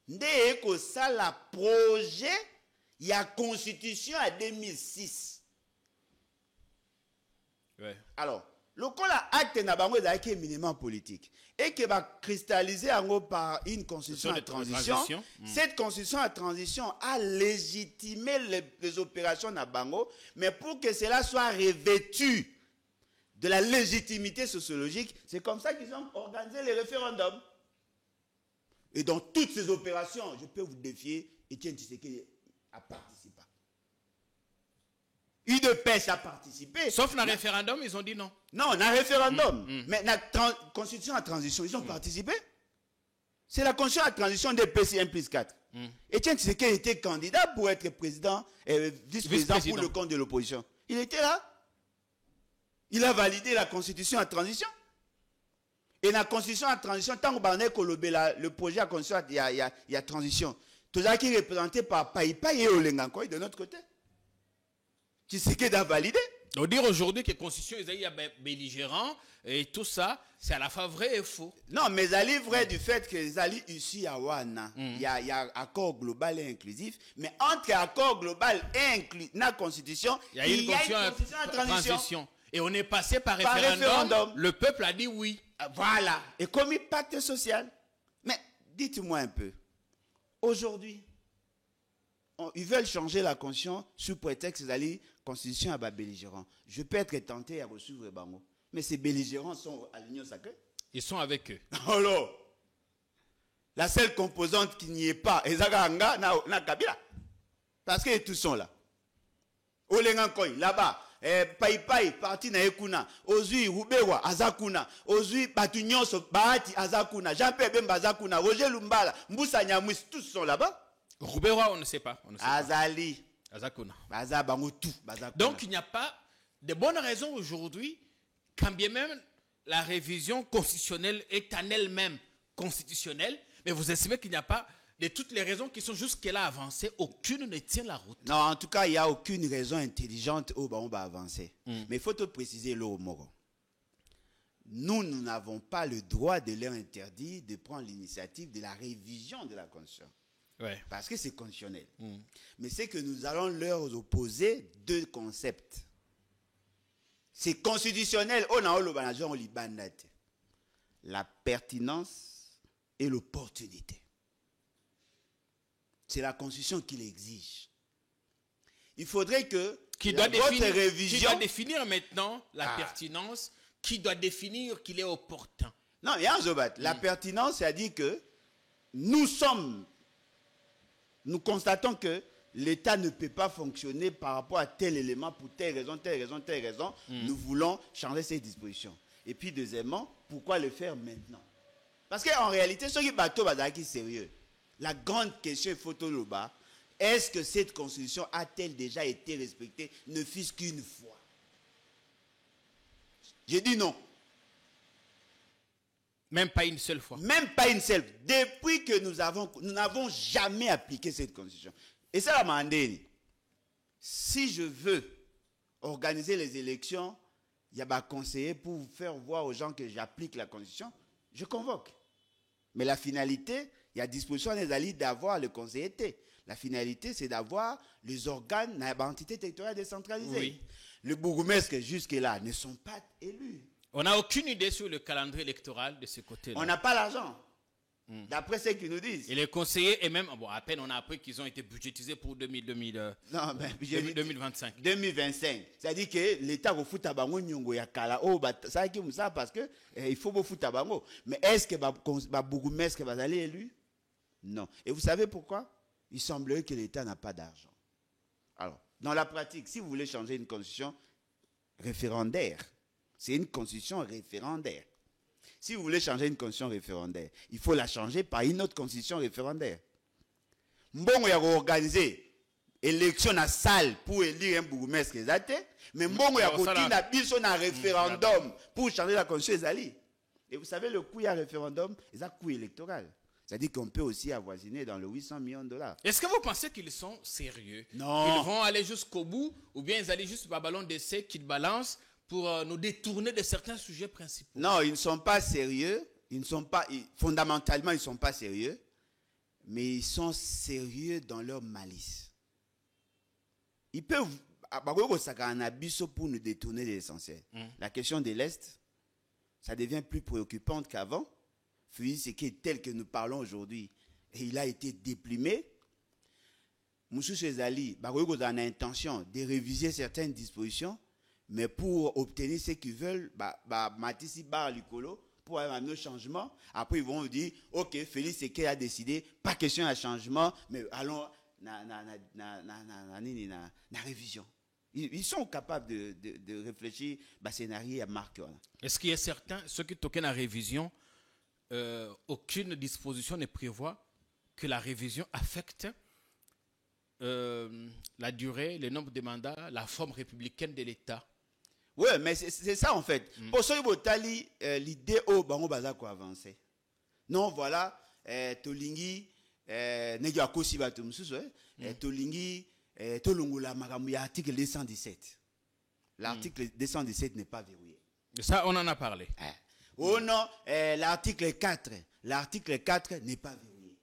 Dès que ça, la projet, il y a constitution à 2006. Ouais. Alors, le cas là, acte n'a pas été éminemment politique. Et qui va cristalliser par une constitution à transition. Cette constitution à transition a légitimé les opérations à Bango, mais pour que cela soit revêtu de la légitimité sociologique, c'est comme ça qu'ils ont organisé les référendums. Et dans toutes ces opérations, je peux vous défier, Étienne Tshisekedi a participé. UDPS a participé. Sauf dans le référendum, ils ont dit non. Non, dans le référendum. Mais dans la constitution à transition, ils ont participé. C'est la constitution à transition des PC 1+4. Étienne Tshisekedi était candidat pour être président et vice-président pour le compte de l'opposition. Il était là. Il a validé la constitution à transition. Et la constitution à transition, tant qu'on a le projet à constitution, il y a transition. Tout ça qui est représenté par Païpaï et Olengankoy de notre côté. Tshisekedi a validé. On dit aujourd'hui que la constitution est belligérant et tout ça, c'est à la fois vrai et faux. Non, mais ça est vrai du fait que ça est ici à Wana. Il y a accord global et inclusif. Mais entre accord global et la constitution, il y a une constitution à transition. Et on est passé par référendum. Le peuple a dit oui. Voilà. Et comme il pacte social. Mais dites-moi un peu. Aujourd'hui, ils veulent changer la constitution sous prétexte que la constitution est belligérant. Je peux être tenté à suivre Bango. Mais ces belligérants sont à l'Union sacrée. Ils sont avec eux. Alors, la seule composante qui n'y est pas, c'est na Kabila. Parce qu'ils tous sont là. Olengankoy, là-bas. Païpaï, parti na Ekuna. Ozui, Rubewa, Azakuna. Ozui, Batunyonso, Bahati, Azakuna. Jean-Pierre Bemba, Azakuna. Roger Lumbala, Mboussa Nyamwis, tous sont là-bas. Rubewa, on ne sait pas. Azali. Azakuna. Donc, il n'y a pas de bonnes raisons aujourd'hui, quand bien même la révision constitutionnelle est en elle-même constitutionnelle, mais vous estimez qu'il n'y a pas de toutes les raisons qui sont jusque-là avancées, aucune ne tient la route. Non, en tout cas, il n'y a aucune raison intelligente où on va avancer. Mais il faut te préciser, Moro. Nous n'avons pas le droit de leur interdire de prendre l'initiative de la révision de la Constitution. Ouais. Parce que c'est constitutionnel. Mais c'est que nous allons leur opposer deux concepts. C'est constitutionnel. La pertinence et l'opportunité. C'est la Constitution qui l'exige. Il faudrait que qui doit définir maintenant la pertinence, qui doit définir qu'il est opportun. Non, il y a un zobat. La pertinence, c'est-à-dire que nous constatons que l'État ne peut pas fonctionner par rapport à tel élément pour telle raison. Nous voulons changer ces dispositions. Et puis, deuxièmement, pourquoi le faire maintenant? Parce qu'en réalité, ceux qui bateau bazaki sérieux, la grande question est photoloba. Est-ce que cette constitution a-t-elle déjà été respectée, ne fût-ce qu'une fois? J'ai dit non. Même pas une seule fois. Même pas une seule. Depuis que nous n'avons jamais appliqué cette constitution. Et ça, la mandé. Si je veux organiser les élections, il y a un conseiller pour faire voir aux gens que j'applique la constitution, je convoque. Mais la finalité, il y a disposition des alliés d'avoir le conseiller. La finalité, c'est d'avoir les organes dans l'entité territoriale décentralisée. Oui. Les bourgmestres, jusque-là, ne sont pas élus. On n'a aucune idée sur le calendrier électoral de ce côté-là. On n'a pas l'argent. D'après ce qu'ils nous disent. Et les conseillers, et même, bon, à peine on a appris qu'ils ont été budgétisés pour 2025. 2025. C'est-à-dire que l'État va foutre à Bango Nyongo ya Kala. Oh, ça qui ça parce que il faut foutre à Bango. Mais est-ce que bourgmestre va aller élu? Non. Et vous savez pourquoi? Il semblerait que l'État n'a pas d'argent. Alors, dans la pratique, si vous voulez changer une constitution référendaire, C'est une constitution référendaire. Si vous voulez changer une constitution référendaire, il faut la changer par une autre constitution référendaire. Mbongo ya organiser élection na salle pour élire un bourgmestre exact, mais mbongo ya kotina biso na référendum pour changer la constitution ezali. Et vous savez le coût à référendum, c'est un coût électoral. C'est-à-dire qu'on peut aussi avoisiner dans le 800 millions de dollars. Est-ce que vous pensez qu'ils sont sérieux? Non. Ils vont aller jusqu'au bout ou bien ils allaient juste par ballon d'essai qu'ils balancent pour nous détourner de certains sujets principaux? Non, ils ne sont pas sérieux. Fondamentalement, ils ne sont pas sérieux. Mais ils sont sérieux dans leur malice. Ils peuvent pour nous détourner de l'essentiel. La question de l'Est, ça devient plus préoccupante qu'avant. C'est qui est tel que nous parlons aujourd'hui. Et il a été déprimé. Moussou Chezali, a l'intention de réviser certaines dispositions, mais pour obtenir ce qu'ils veulent, Matisse Bar Lucolo, pour avoir un changement. Après, ils vont dire, ok, Félix Sekei a décidé, pas question de changement, mais allons na révision. Ils sont capables de réfléchir à scénario à marque. Est-ce qu'il y a certains, ceux qui toquent la révision, aucune disposition ne prévoit que la révision affecte la durée, le nombre de mandats, la forme républicaine de l'État? Oui, mais c'est ça en fait. Pour ceux qui ont l'idée au bango bazako avancer. Non, voilà, tolingi negi akosi bato mususu tolingi tolongola makambo ya article 217. L'article 217 n'est pas verrouillé. Ça, on en a parlé. Oh non, l'article 4 n'est pas verrouillé.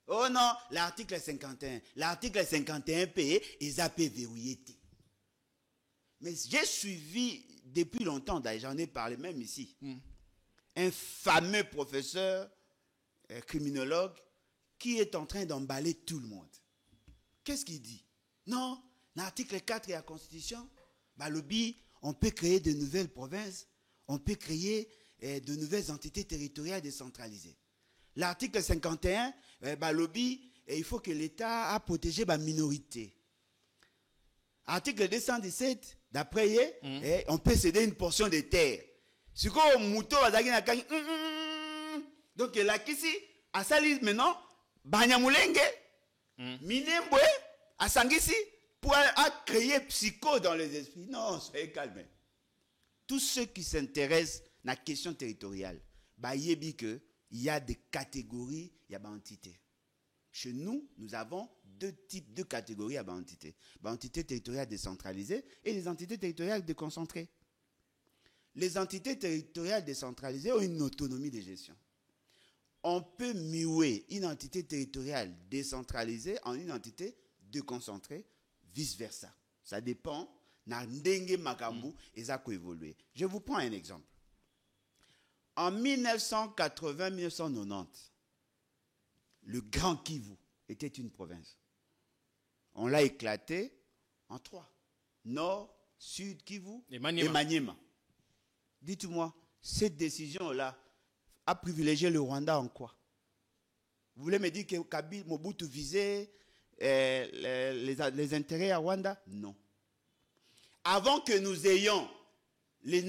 Oh non, l'article 51. L'article 51P est appelé verrouillé. Mais j'ai suivi depuis longtemps, d'ailleurs, j'en ai parlé même ici, un fameux professeur criminologue qui est en train d'emballer tout le monde. Qu'est-ce qu'il dit? Non, l'article 4 de la Constitution, on peut créer de nouvelles provinces, on peut créer de nouvelles entités territoriales décentralisées. L'article 51, il faut que l'État a protégé la minorité. Article 217, d'après, on peut céder une portion de terre. Si on mouton donc là, ici, à Salis maintenant, Banyamulenge, Minembwe, à Sangisi, pour créer psycho dans les esprits. Non, soyez calme. Tous ceux qui s'intéressent à la question territoriale, il y a des catégories, il y a des entités. Chez nous, nous avons deux catégories à l'entité. L'entité territoriale décentralisée et les entités territoriales déconcentrées. Les entités territoriales décentralisées ont une autonomie de gestion. On peut muer une entité territoriale décentralisée en une entité déconcentrée, vice-versa. Ça dépend. Je vous prends un exemple. En 1980-1990, le Grand Kivu était une province. On l'a éclaté en 3. Nord, Sud Kivu et Maniema. Dites-moi, cette décision-là a privilégié le Rwanda en quoi? Vous voulez me dire que Kabila, Mobutu visait les intérêts à Rwanda? Non. Avant que nous ayons les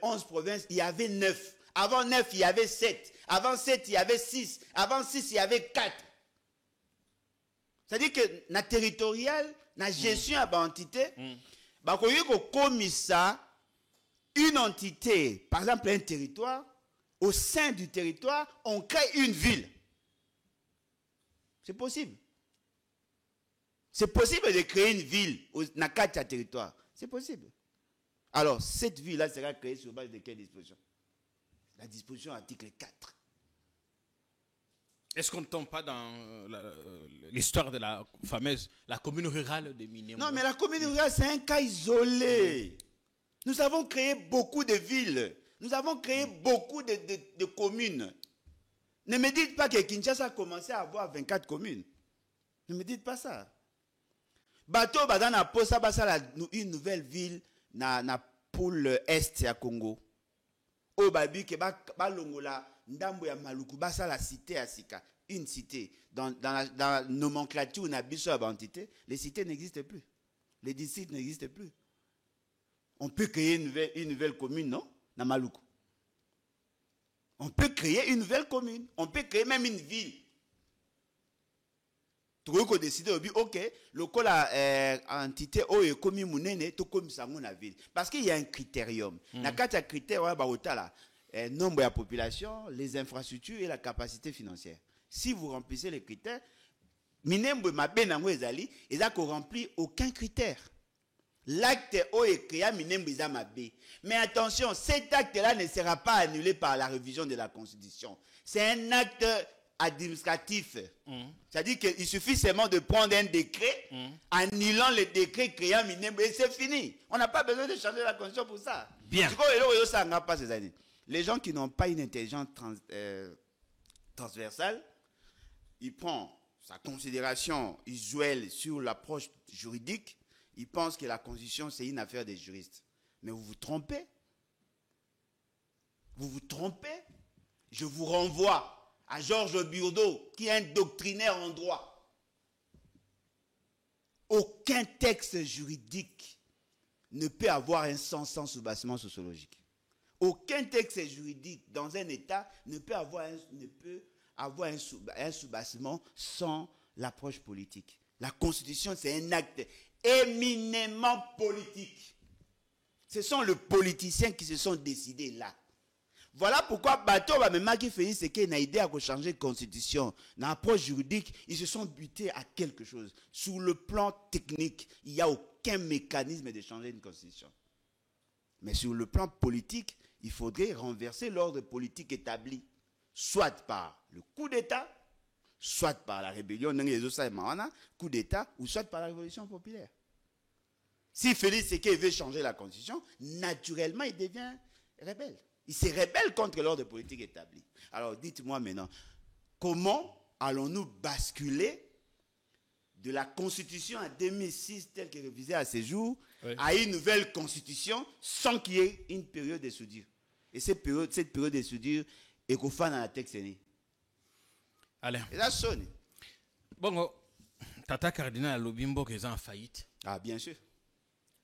11 provinces, il y avait 9. Avant 9, il y avait 7. Avant 7, il y avait 6. Avant 6, il y avait 4. C'est-à-dire que la territoriale, la gestion à l'entité, comme ça, une entité, par exemple un territoire, au sein du territoire, on crée une ville. C'est possible. C'est possible de créer une ville dans 4 territoires. C'est possible. Alors, cette ville-là sera créée sur base de quelle disposition? La disposition article 4. Est-ce qu'on ne tombe pas dans l'histoire de la fameuse, la commune rurale de Minembwe? Non, mais la commune rurale, c'est un cas isolé. Nous avons créé beaucoup de villes. Nous avons créé beaucoup de communes. Ne me dites pas que Kinshasa a commencé à avoir 24 communes. Ne me dites pas ça. Bateau, Badana Posa, une nouvelle ville pour l'Est à Congo. Au Babi, Balongola, Ndambo ya Maluku, Basa la cité à Sika. Une cité. Dans la nomenclature, on a besoin d'entité. Les cités n'existent plus. Les districts n'existent plus. On peut créer une nouvelle commune, non? Namaluku. On peut créer une nouvelle commune. On peut créer même une ville. Tu peux décider, ok, le col entité est commis mounene, tu comme ça la ville. Parce qu'il y a un critérium. Dans quatre critères, nombre de population, les infrastructures et la capacité financière. Si vous remplissez les critères, minembo mabe nango ezali, ils n'ont rempli aucun critère. L'acte est créé minembo isa mabe. Mais attention, cet acte-là ne sera pas annulé par la révision de la Constitution. C'est un acte administratif. C'est-à-dire qu'il suffit seulement de prendre un décret, annulant le décret créant minembo et c'est fini. On n'a pas besoin de changer la Constitution pour ça. Bien. Les gens qui n'ont pas une intelligence transversale, ils prennent sa considération usuelle sur l'approche juridique, ils pensent que la Constitution, c'est une affaire des juristes. Mais vous vous trompez. Vous vous trompez. Je vous renvoie à Georges Burdeau, qui est un doctrinaire en droit. Aucun texte juridique ne peut avoir un sens sans soubassement sociologique. Aucun texte juridique dans un État ne peut avoir un soubassement sans l'approche politique. La Constitution, c'est un acte éminemment politique. Ce sont les politiciens qui se sont décidés là. Voilà pourquoi Bateau va me marquer Félix et qu'il a idée à changer de constitution. Dans l'approche juridique, ils se sont butés à quelque chose. Sur le plan technique, il n'y a aucun mécanisme de changer une constitution. Mais sur le plan politique, il faudrait renverser l'ordre politique établi, soit par le coup d'État, soit par la rébellion, coup d'État, ou soit par la révolution populaire. Si Félix Séké veut changer la constitution, naturellement, il devient rebelle. Il se rebelle contre l'ordre politique établi. Alors, dites-moi maintenant, comment allons-nous basculer de la constitution en 2006, telle que révisée à ce jour, à une nouvelle constitution sans qu'il y ait une période de soudure? Et cette période de soudure est qu'on fait dans la texte. Allez. Et là, sonne. Bon, Tata Cardinal Lobimbo qui est en faillite. Ah, bien sûr.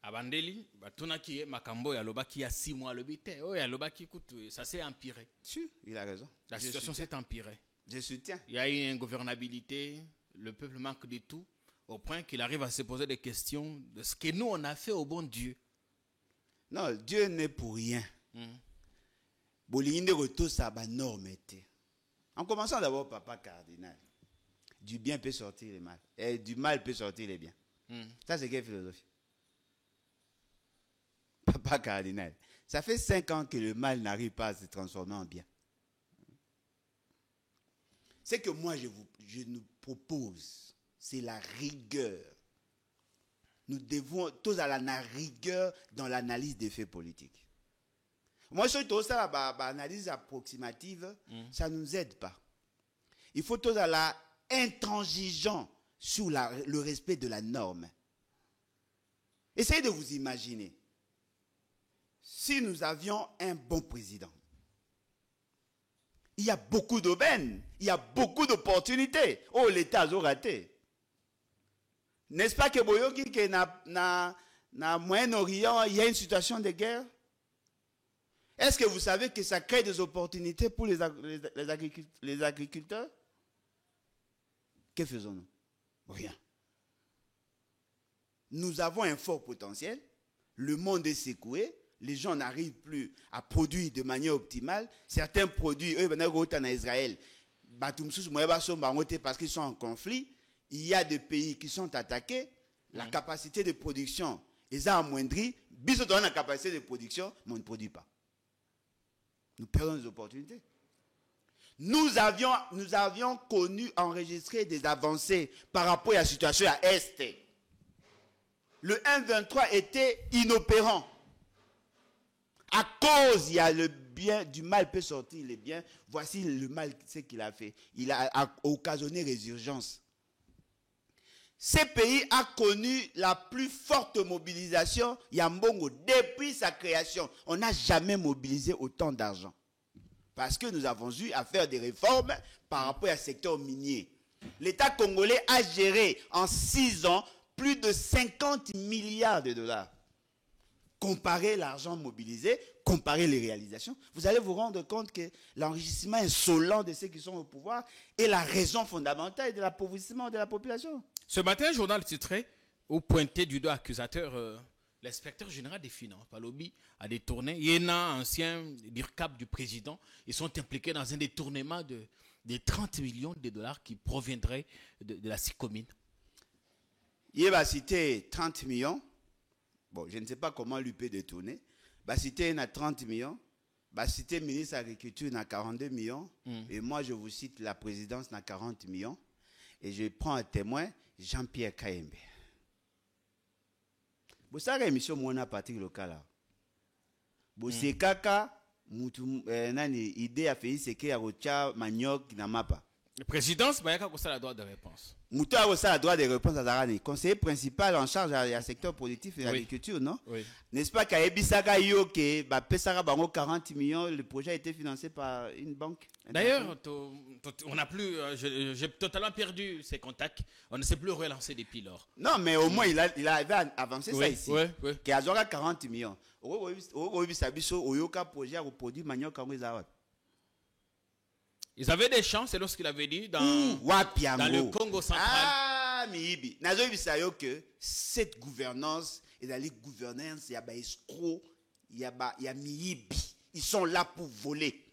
Abandeli, Batunaki, Makambo, Yalobaki, il y a 6 mois, le bité. Oh, Yalobaki, écoute, ça s'est empiré. Si, il a raison. La situation s'est empirée. Je soutiens. Il y a une ingouvernabilité, le peuple manque de tout, au point qu'il arrive à se poser des questions de ce que nous, on a fait au bon Dieu. Non, Dieu n'est pour rien. En commençant d'abord, Papa Cardinal, du bien peut sortir le mal. Et du mal peut sortir le bien. Ça, c'est quelle philosophie? Papa Cardinal, ça fait 5 ans que le mal n'arrive pas à se transformer en bien. Ce que moi je nous propose, c'est la rigueur. Nous devons tous à la rigueur dans l'analyse des faits politiques. Moi, je trouve ça, l'analyse approximative, ça ne nous aide pas. Il faut tous à la intransigeant sur le respect de la norme. Essayez de vous imaginer. Si nous avions un bon président, il y a beaucoup d'aubaines, il y a beaucoup d'opportunités. Oh, l'État a raté. N'est-ce pas que Boyoki, que na Moyen-Orient, il y a une situation de guerre? Est-ce que vous savez que ça crée des opportunités pour les agriculteurs? Que faisons-nous? Rien. Nous avons un fort potentiel, le monde est secoué, les gens n'arrivent plus à produire de manière optimale. Certains produits, eux, en Israël, parce qu'ils sont en conflit. Il y a des pays qui sont attaqués. La capacité de production est amoindrie. Bisous dans la capacité de production, mais on ne produit pas. Nous perdons des opportunités. Nous avions connu, enregistré des avancées par rapport à la situation à Est. Le 1,23 était inopérant. À cause, il y a le bien, du mal peut sortir le bien. Voici le mal, ce qu'il a fait. Il a occasionné résurgence. Ce pays a connu la plus forte mobilisation, Yambongo, depuis sa création. On n'a jamais mobilisé autant d'argent. Parce que nous avons eu à faire des réformes par rapport au secteur minier. L'État congolais a géré en 6 ans plus de 50 milliards de dollars. comparez l'argent mobilisé, comparez les réalisations, vous allez vous rendre compte que l'enrichissement insolent de ceux qui sont au pouvoir est la raison fondamentale de l'appauvrissement de la population. Ce matin, un journal titré ou pointé du doigt accusateur l'inspecteur général des finances, Palobi, a détourné. Yéna, ancien DIRCAP du président, ils sont impliqués dans un détournement de 30 millions de dollars qui proviendraient de la SICOMINE. Il va citer 30 millions. Bon, je ne sais pas comment lui peut détourner. Va citer à 30 millions. Va citer le ministre de l'Agriculture à 42 millions. Et moi, je vous cite la présidence à 40 millions. Et je prends un témoin, Jean-Pierre Kayembe. Vous savez, émission Mona Patrick Local. Vous savez, kaka, idée a fait c'est qu'il y a rocha manioc na mapa. La présidence, il y a la droit de réponse. Moutou a aussi le droit de réponse à Zarani. Conseiller principal en charge du secteur productif et de l'agriculture, non? Oui. N'est-ce pas qu'à Ebisaka Yoke, Pesara Bango 40 millions, le projet a été financé par une banque? D'ailleurs, on n'a plus, j'ai totalement perdu ses contacts. On ne sait plus relancer depuis lors. Non, mais au moins, il avait avancé ça ici. Oui, oui. Qui a 40 millions. Oyoka projet a produit manioc en Wizawat. Ils avaient des chances, c'est lorsqu'il avait dit dans le Congo central. Ah, Miibi. Nazo bisayo que cette gouvernance est la gouvernance, il y a des escrocs, il y a Miibi. Ils sont là pour voler.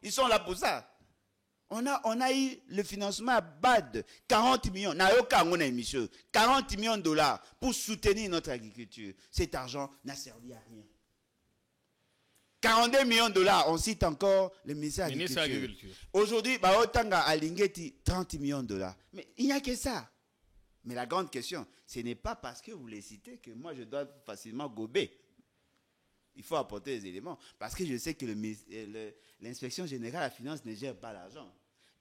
Ils sont là pour ça. On a eu le financement à BAD, 40 millions. 40 millions de dollars pour soutenir notre agriculture. Cet argent n'a servi à rien. 42 millions de dollars, on cite encore le ministère de l'Agriculture. Aujourd'hui, Baotanga a Lingeti 30 millions de dollars. Mais il n'y a que ça. Mais la grande question, ce n'est pas parce que vous les citez que moi je dois facilement gober. Il faut apporter des éléments. Parce que je sais que l'inspection générale de la finance ne gère pas l'argent.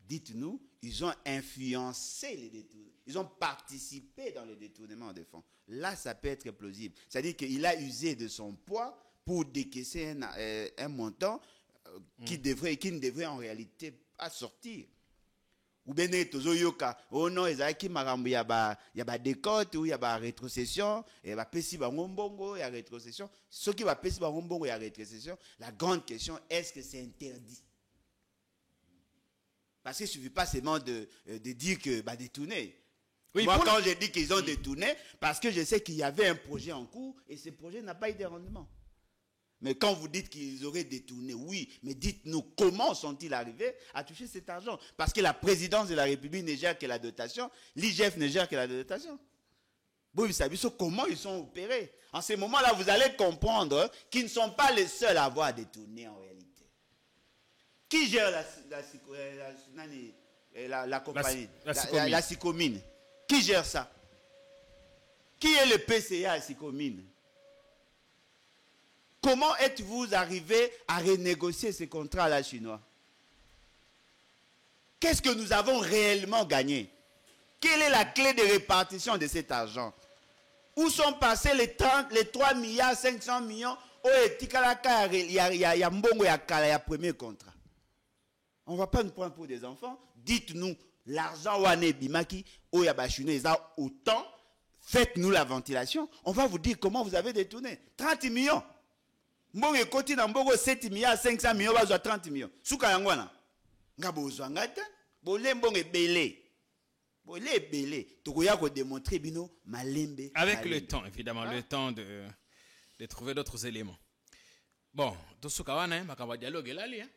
Dites-nous, ils ont influencé les détournements. Ils ont participé dans le détournement des fonds. Là, ça peut être plausible. C'est-à-dire qu'il a usé de son poids pour décaisser un montant qui ne devrait en réalité pas sortir. Ou bien, oh non, il y a des cotes, ou il y a des rétrocessions, il y a des rétrocessions. Ce qui va pécher il y a rétrocession. La grande question, est-ce que c'est interdit? Parce qu'il ne suffit pas seulement de dire que détourner. Oui, moi, quand j'ai dit qu'ils ont détourné, parce que je sais qu'il y avait un projet en cours et ce projet n'a pas eu de rendement. Mais quand vous dites qu'ils auraient détourné, oui, mais dites-nous comment sont-ils arrivés à toucher cet argent? Parce que la présidence de la République ne gère que la dotation, l'IGF ne gère que la dotation. Vous savez comment ils sont opérés. En ce moment-là, vous allez comprendre qu'ils ne sont pas les seuls à avoir détourné en réalité. Qui gère la compagnie, la SICOMINE? Qui gère ça? Qui est le PCA à SICOMINE? Comment êtes-vous arrivé à renégocier ces contrats-là chinois? Qu'est-ce que nous avons réellement gagné? Quelle est la clé de répartition de cet argent? Où sont passés les 3 milliards 500 millions il y a mbongo ya kala ya premier contrat? On ne va pas nous prendre pour des enfants. Dites-nous, l'argent wane bimaki oya ba chinois autant, faites-nous la ventilation. On va vous dire comment vous avez détourné 30 millions. Mbongo ekoti na mbongo 7 milliards 500 millions bazwa 30 millions. Suka yangwana. Nga bozwa ngata, bole mbongo ebele. Bole ebele. Tokoya ko démontrer bino malembe. Avec le temps évidemment, le temps de trouver d'autres éléments. Bon, to suka wana makamba dialogue là li hein.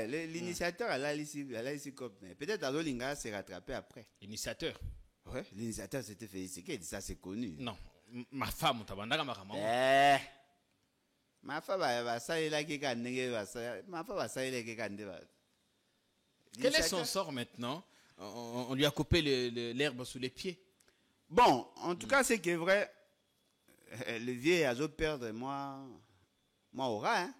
L'initiateur a ici comme peut-être Azolinga s'est rattrapé après. L'initiateur. Ouais, l'initiateur s'était fait ici, ça c'est connu. Non. Ma femme, ma femme va Quel est son sort maintenant? On lui a coupé l'herbe sous les pieds. Bon, en tout cas, c'est que vrai, le vieux a perdre moi aura, hein.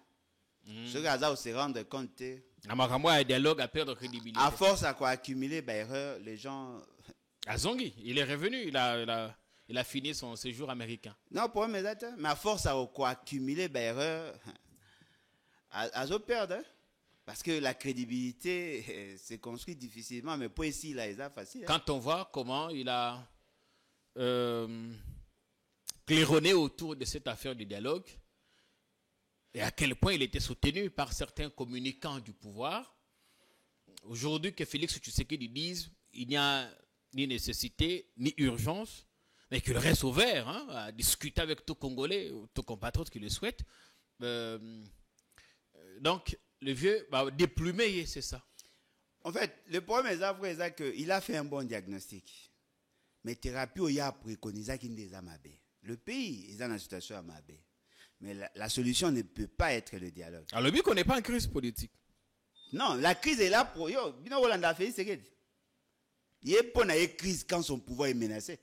Ce gars se rendre compte. Un dialogue à perdre crédibilité. À force à quoi accumuler, les gens. Azongi, il est revenu, il a fini son séjour américain. Non, pour mes acteurs, mais à force à quoi accumuler, à perdre. Hein? Parce que la crédibilité se construit difficilement, mais pour ici, là, c'est facile. Hein? Quand on voit comment il a claironné autour de cette affaire du dialogue et à quel point il était soutenu par certains communicants du pouvoir. Aujourd'hui, que Félix Tshisekedi dise il n'y a ni nécessité ni urgence, mais qu'il reste ouvert à discuter avec tout Congolais, tout compatriote qui le souhaite. Donc, le vieux va déplumer, c'est ça. En fait, le problème est qu'il a fait un bon diagnostic. Mais la thérapie, il a préconisé qu'il est amabe. Le pays est dans une situation amabe. Mais la solution ne peut pas être le dialogue. Alors, le but qu'on n'est pas en crise politique. Non, la crise est là pour... Il y a une crise quand son pouvoir est menacé.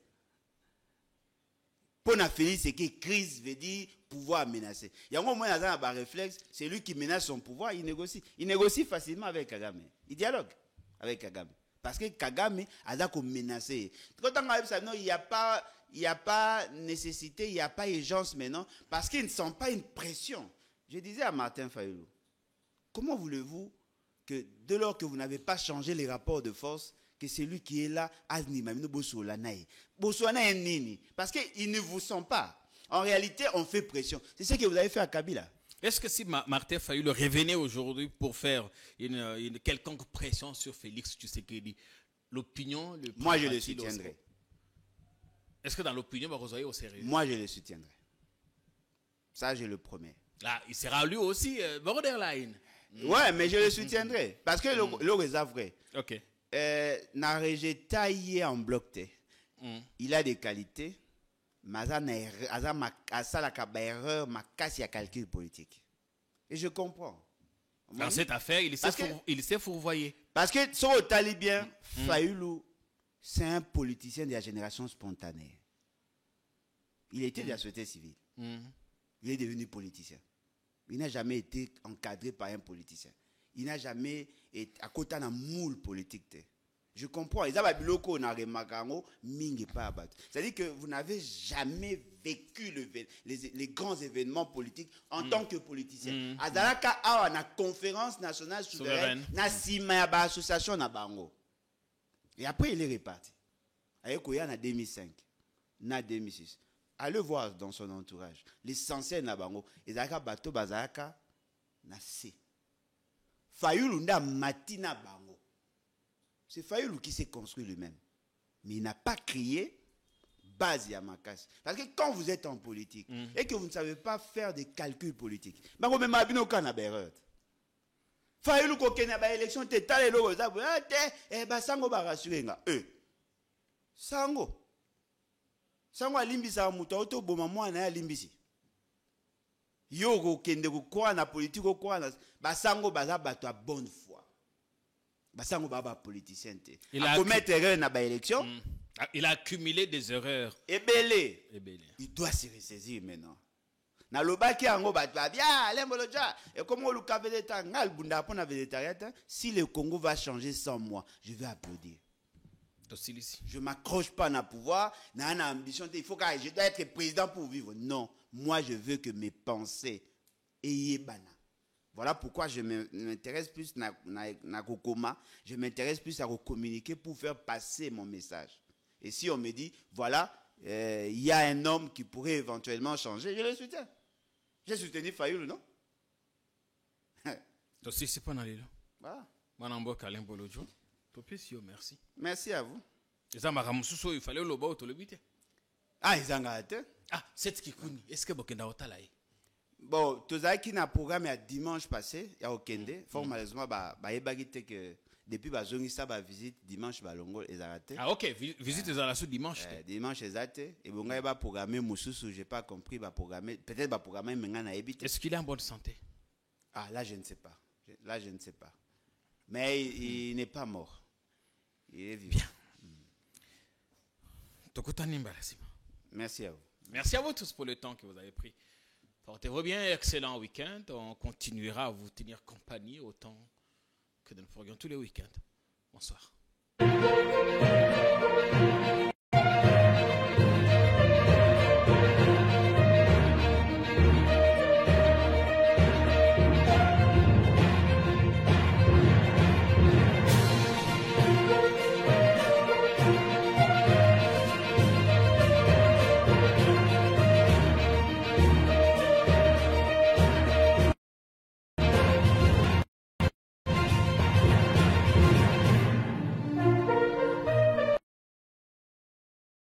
Pour la Félix, c'est que crise veut dire pouvoir menacé. Il y a un moment où un réflexe, c'est lui qui menace son pouvoir, il négocie. Il négocie facilement avec Kagame. Il dialogue avec Kagame. Parce que Kagame a menacé. Quand il n'y a pas nécessité, il n'y a pas urgence maintenant, parce qu'ils ne sentent pas une pression. Je disais à Martin Fayulu, comment voulez-vous que dès lors que vous n'avez pas changé les rapports de force, que celui qui est là, parce qu'il ne vous sent pas. En réalité, on fait pression. C'est ce que vous avez fait à Kabila. Est-ce que si Martin Fayulu revenait aujourd'hui pour faire une quelconque pression sur Félix Tshisekedi, l'opinion... Moi, je le soutiendrai. Est-ce que dans l'opinion, vous allez au sérieux? Moi, je le soutiendrai. Ça, je le promets. Là, il sera lui aussi borderline. Ouais, mais je le soutiendrai. Parce que le réserve vrai. Ok. Nareje taillé en bloc. Il a des qualités. Mais il a erreur, il y a calcul politique. Et je comprends. Dans cette affaire, il s'est fourvoyé. Parce que, si on t'a bien, Fayulu, c'est un politicien de la génération spontanée. Il était de la société civile. Il est devenu politicien. Il n'a jamais été encadré par un politicien. Il n'a jamais été à côté d'un moule politique. Je comprends. C'est-à-dire que vous n'avez jamais vécu les grands événements politiques en tant que politicien. Azalaka a une conférence nationale souveraine, association na bango. Et après il est reparti. Avec Koya en 2005, en 2006. Allez voir dans son entourage. L'essentiel na bango, ezalaka bato bazalaka na se. Fayulu nda matina bango. C'est Fayulu qui s'est construit lui-même. Mais il n'a pas crié base Yamakas. Parce que quand vous êtes en politique et que vous ne savez pas faire des calculs politiques, bango même abino kana berot. Fayulu ko kena ba élection te tale lo za te ba sango ba rassurer nga. Sango alimbisa muto auto boma mwana ya limbisi. Yo ko kende ko kwa na politique ko kwa na ba sango baza bato a bonne foi. Basango baba politicien te. Il a commettre erreur na ba élection. Il a accumulé des erreurs. Ebele. Il doit se ressaisir maintenant. Na lobaki ango batwa bien lemboloja et comme le kaveleta ngal bunda pona végétarien, si le Congo va changer sans moi, je vais applaudir. Je m'accroche pas à pouvoir, na une ambition, il faut que je dois être président pour vivre. Non, moi je veux que mes pensées aient bana. Voilà pourquoi je m'intéresse plus à Kokoma, je m'intéresse plus à communiquer pour faire passer mon message. Et si on me dit, voilà, il y a un homme qui pourrait éventuellement changer, je le soutiens. J'ai soutenu Fayulu, non? Aussi, c'est pas dans les Voilà. Merci. Merci à vous. Il fallait le bas le bite. Ah, ils ont gâté. Ah, c'est ce qui est. Est-ce que Bokenda Otalaï? Bon, tout ça qui n'a programme à dimanche passé, il y a au Kende. Fort malheureusement, que depuis que ba visite dimanche balongo les arrêté. Ah OK, visite les arrêtés dimanche. Dimanche les arrêté et bon ba programmer mususu, j'ai pas compris ba programmer, peut-être ba programmer menga na ebite. Est-ce qu'il est en bonne santé? Ah là je ne sais pas. Là je ne sais pas. Mais il n'est pas mort. Il est vivant. Merci à vous. Merci à vous tous pour le temps que vous avez pris. Portez-vous bien, excellent week-end. On continuera à vous tenir compagnie autant que nous le ferions tous les week-ends. Bonsoir.